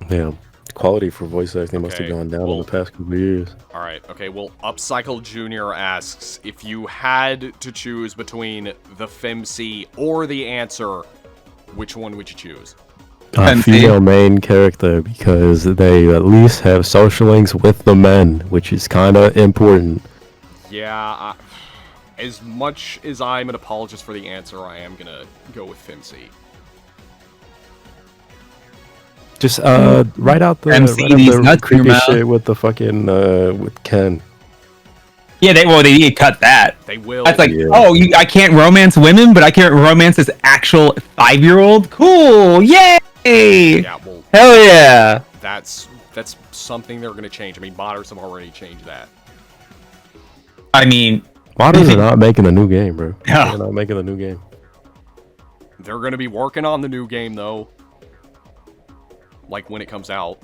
Yeah. Quality for voice acting must have Okay, gone down well- in the past couple of years. All right. Okay. Well, Upcycle Junior asks if you had to choose between the FemC or the answer, which one would you choose? Fancy. Female main character because they at least have social links with the men, which is kind of important. Yeah. As much as I'm an apologist for the answer, I am gonna go with FemC. Just write out the, MC write out these the nuts in your creepy mouth. shit with the fucking with Ken. Yeah, they need to cut that. They will. That's like, Yeah. I can't romance women, but I can't romance this actual 5-year-old. Cool, yay! Yeah. Well, Hell yeah! that's something they're gonna change. I mean, modders have already changed that. I mean, Modders are not making a new game, bro. Yeah. They're not making a new game. They're gonna be working on the new game though. Like when it comes out.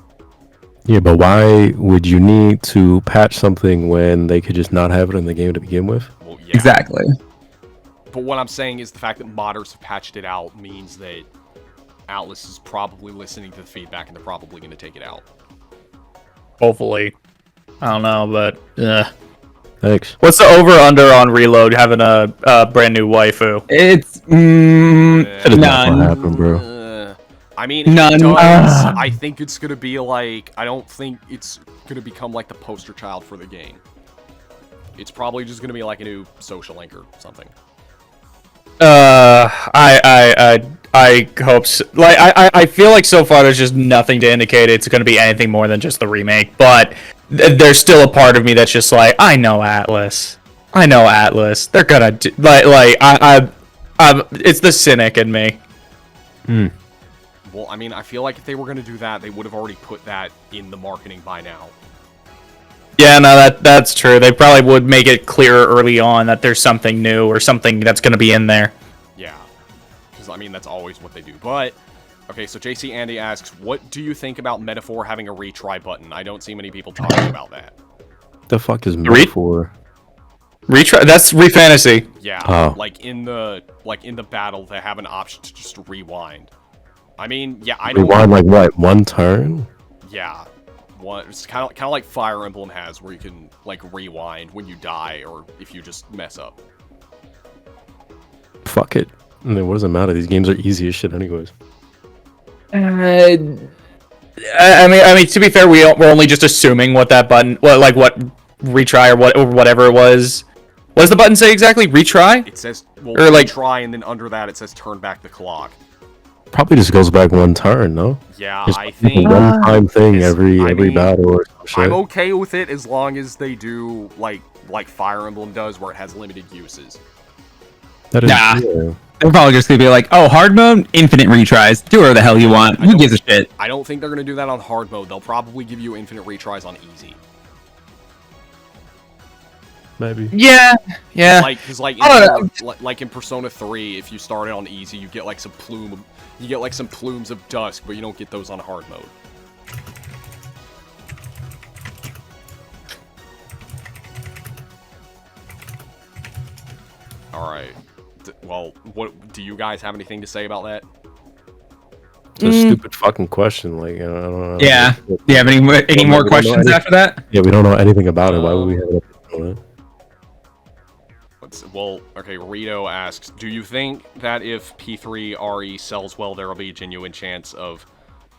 Yeah, but why would you need to patch something when they could just not have it in the game to begin with? Well, yeah. exactly. But what I'm saying is the fact that modders have patched it out means that Atlas is probably listening to the feedback and they're probably going to take it out. Hopefully, I don't know, but Thanks. what's the over under on Reload having a brand new waifu? It's That is not none. gonna happen, bro. I mean, if None. it does, Ah. I think it's going to be like, I don't think it's going to become like the poster child for the game. It's probably just going to be like a new social link or something. I hope so. Like I feel like so far there's just nothing to indicate it's going to be anything more than just the remake. But there's still a part of me that's just like, I know Atlas. They're gonna do, it's the cynic in me. Well, I mean, I feel like if they were going to do that, they would have already put that in the marketing by now. Yeah, no, that's true. They probably would make it clearer early on that there's something new or something that's going to be in there. Yeah. Because, I mean, that's always what they do. But, okay, so JC Andy asks, what do you think about Metaphor having a retry button? I don't see many people talking about that. The fuck is Metaphor? Retry. That's ReFantazio. Yeah, Oh. like in the battle, they have an option to just rewind. I mean, yeah, I know. Rewind like what? One turn? Yeah, it's kind of like Fire Emblem has, where you can like rewind when you die or if you just mess up. Fuck it. I mean, what does it matter? These games are easy as shit anyways. I mean, to be fair, we're only just assuming what that button, what retry or whatever it was. What does the button say exactly? Retry? It says, well, Or, like- try, and then under that it says turn back the clock. Probably just goes back one turn, no? Yeah, It's I like think... a one-time thing it's- every I mean, battle or some shit. I'm okay with it as long as they do, like Fire Emblem does, where it has limited uses. That is, Nah. yeah. They're probably just gonna be like, oh, hard mode, infinite retries. Do whatever the hell you want. Who gives a shit? I don't think they're going to do that on hard mode. They'll probably give you infinite retries on easy. Maybe. Yeah. Because I don't like in Persona 3, if you started on easy, you get like some plumes of dust, but you don't get those on hard mode. All right. Well, what do you guys have anything to say about that? It's a stupid fucking question. Like, I don't know. Yeah. Do you have any more We don't know questions after that? Yeah, we don't know anything about it. Why would we have an opinion on it? Well, okay, Rito asks, do you think that if P3 RE sells well, there will be a genuine chance of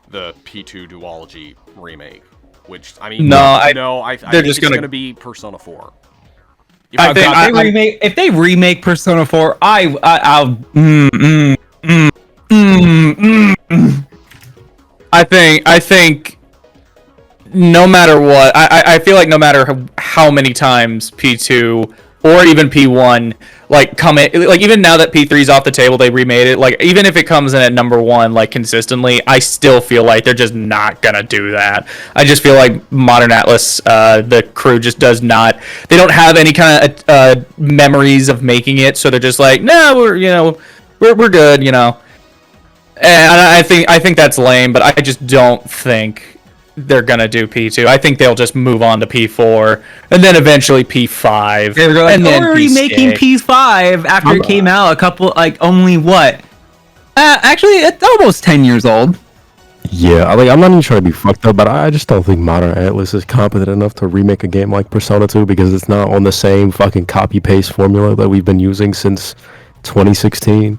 the P2 duology remake? Which, I mean, No, I think they're it's just gonna- going to be Persona 4. I think- If they remake Persona 4, I'll I think no matter what, I feel like no matter how many times P2 or even P1 like come in, like even now that P3's off the table, they remade it. Like even if it comes in at number 1 like consistently, I still feel like they're just not gonna do that. I just feel like Modern Atlas, the crew just does not. They don't have any kind of memories of making it, so they're just like, no, we're good, you know. And I think that's lame, but I just don't think they're gonna do P2. I think they'll just move on to P4 and then eventually P5. They're like, and then we're remaking P5 after it came out a couple, like, only what? Actually, it's almost 10 years old. Yeah, I'm not even trying to be fucked up, but I just don't think Modern Atlas is competent enough to remake a game like Persona 2 because it's not on the same fucking copy-paste formula that we've been using since 2016.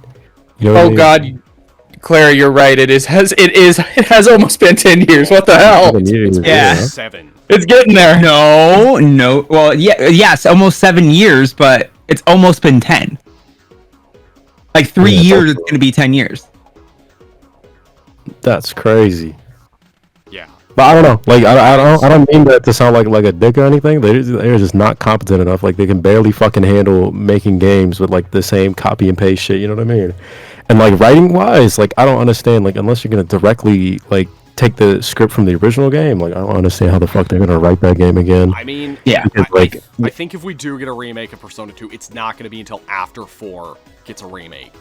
You know what I Oh mean? God, Clara, you're right. It has almost been 10 years. What the hell? 7 years, Yeah. 7. It's getting there. No. Well, yes, almost 7 years, but it's almost been 10. Like 3 Yeah, years, that's it's gonna be 10 years. That's crazy. Yeah. But I don't know. Like I don't mean that to sound like a dick or anything. They're just not competent enough. Like they can barely fucking handle making games with like the same copy and paste shit. You know what I mean? And like writing wise, like I don't understand. Like unless you're gonna directly like take the script from the original game, like I don't understand how the fuck they're gonna write that game again. I mean, Yeah. Because, like, I think if we do get a remake of Persona 2, it's not going to be until after 4 gets a remake.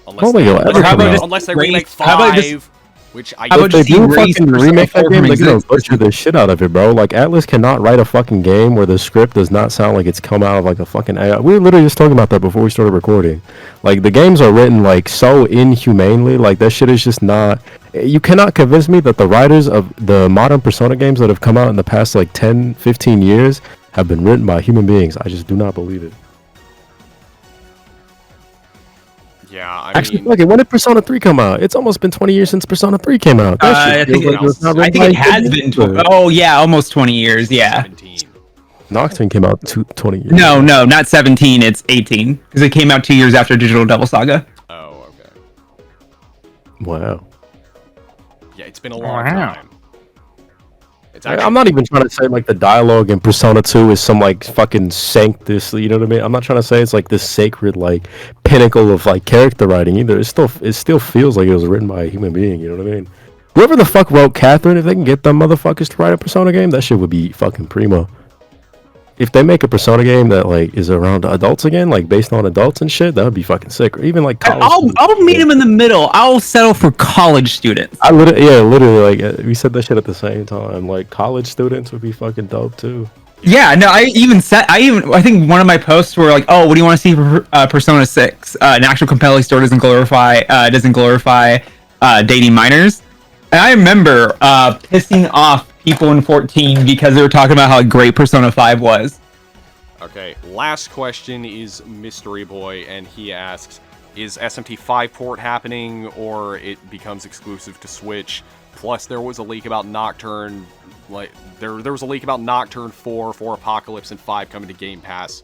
I don't think it'll ever come out. Unless they Raise- remake how about 5, just- which I how about If they just do erase fucking Persona remake that 4 game, from they're gonna existence? butcher the shit out of it, bro. Like Atlas cannot write a fucking game where the script does not sound like it's come out of like a fucking AI. We were literally just talking about that before we started recording. Like the games are written like so inhumanely. Like that shit is just not. You cannot convince me that the writers of the modern Persona games that have come out in the past like 10, 15 years have been written by human beings. I just do not believe it. Yeah, I Actually, mean, fuck it. When did Persona 3 come out? It's almost been 20 years since Persona 3 came out. That I shit think feels like it- was not I written think it by has humans been. either. Oh yeah, almost 20 years. Yeah. 17. Nocturne came out 20 years. No, not 17. It's 18 because it came out 2 years after Digital Devil Saga. Oh, okay. Wow. Yeah, it's been a long Wow. time. It's I'm not even trying to say like the dialogue in Persona 2 is some like fucking sanctus, you know what I mean? I'm not trying to say it's like this sacred like pinnacle of like character writing either. It still feels like it was written by a human being, you know what I mean? Whoever the fuck wrote Catherine, if they can get them motherfuckers to write a Persona game, that shit would be fucking primo. If they make a Persona game that like is around adults again, like based on adults and shit, that would be fucking sick. Or even like college I'll meet him in the middle. I'll settle for college students. literally like we said that shit at the same time. Like college students would be fucking dope too. Yeah, no, I think one of my posts were like, "Oh, what do you want to see for Persona 6? An actual compelling story doesn't glorify dating minors." And I remember pissing off people in 14 because they were talking about how great Persona 5 was. Okay, last question is Mystery Boy, and he asks, is SMT5 port happening, or it becomes exclusive to Switch? Plus, there was a leak about Nocturne. Like there was a leak about Nocturne 4 for Apocalypse and 5 coming to Game Pass,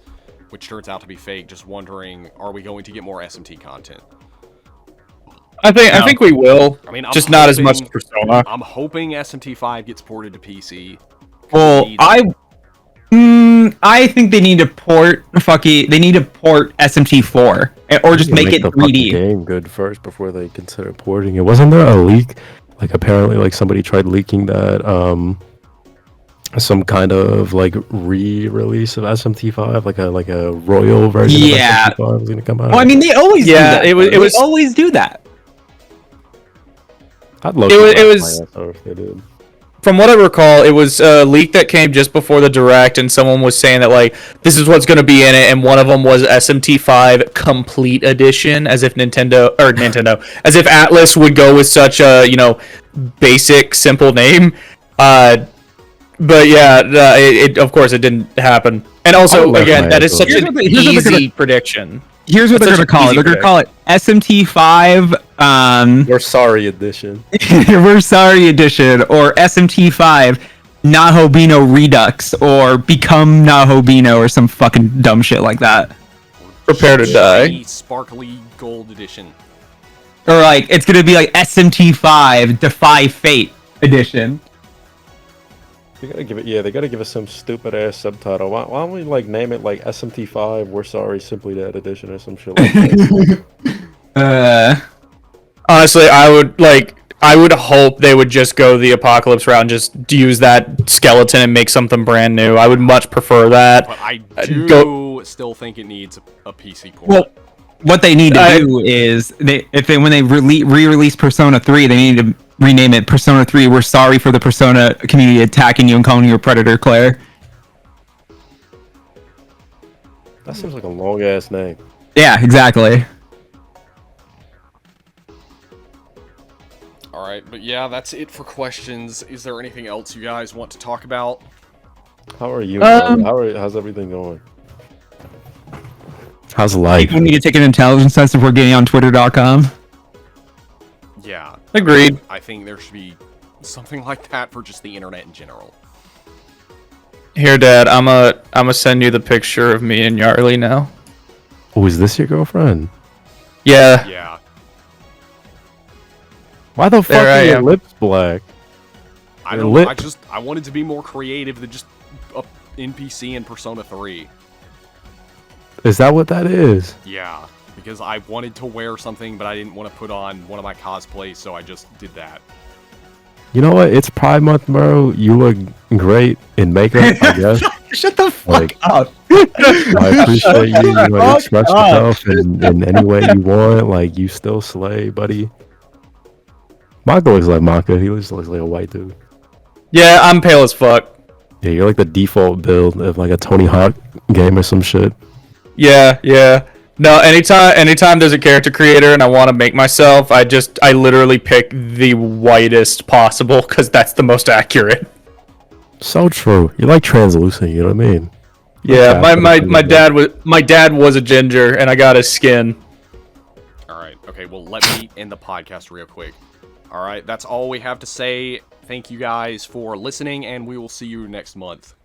which turns out to be fake. Just wondering, are we going to get more SMT content? I think we will. I mean, just not as much Persona. I'm hoping SMT5 gets ported to PC. Well, I think they need to port SMT4 or just make it the 3D. Game good first before they consider porting it. Wasn't there a leak? Like apparently, like somebody tried leaking that some kind of like re-release of SMT5, like a royal version of SMT5 was gonna come out. Well, I mean, they always do that. They always do that. I'd love it was if they did. From what I recall, it was a leak that came just before the direct, and someone was saying that like this is what's going to be in it, and one of them was SMT5 Complete Edition, as if as if Atlas would go with such a basic simple name. But yeah, it of course it didn't happen, and also again that is such an easy prediction. Here's what they're going to call it. They're going to call it SMT5. We're sorry edition. We're sorry edition, or SMT5 Nahobino Redux, or Become Nahobino, or some fucking dumb shit like that. Prepare to die. Sparkly Gold Edition. Or like it's going to be like SMT5 Defy Fate edition. They gotta give us some stupid ass subtitle. Why don't we like name it like SMT5? We're sorry, Simply Dead edition or some shit like that. Honestly, I would hope they would just go the Apocalypse route and just use that skeleton and make something brand new. I would much prefer that. But I do still think it needs a PC port. Well, what they need to do is when they re-release Persona 3, they need to rename it Persona 3. We're sorry for the Persona community attacking you and calling you a predator, Claire. That seems like a long ass name. Yeah, exactly. All right, but yeah, that's it for questions. Is there anything else you guys want to talk about? How are you? How's everything going? How's life? People need to take an intelligence test before getting on Twitter.com. Yeah. Agreed. I think there should be something like that for just the internet in general. Here, Dad, I'ma send you the picture of me and Yarly now. Oh, is this your girlfriend? Yeah. Yeah. Why the fuck are your lips black? I don't know. I wanted to be more creative than just a NPC in Persona 3. Is that what that is? Yeah. Because I wanted to wear something, but I didn't want to put on one of my cosplays, so I just did that. You know what? It's Pride Month, bro. You look great in makeup, I guess. Shut the fuck up. I appreciate you. You express yourself in any way you want. Like, you still slay, buddy. Maka looks like Maka. He looks like a white dude. Yeah, I'm pale as fuck. Yeah, you're like the default build of like a Tony Hawk game or some shit. Yeah. No, anytime there's a character creator and I want to make myself, I literally pick the whitest possible because that's the most accurate. So true. You're like translucent, you know what I mean? Yeah, my dad was a ginger and I got his skin. All right. Okay, well, let me end the podcast real quick. All right, that's all we have to say. Thank you guys for listening, and we will see you next month.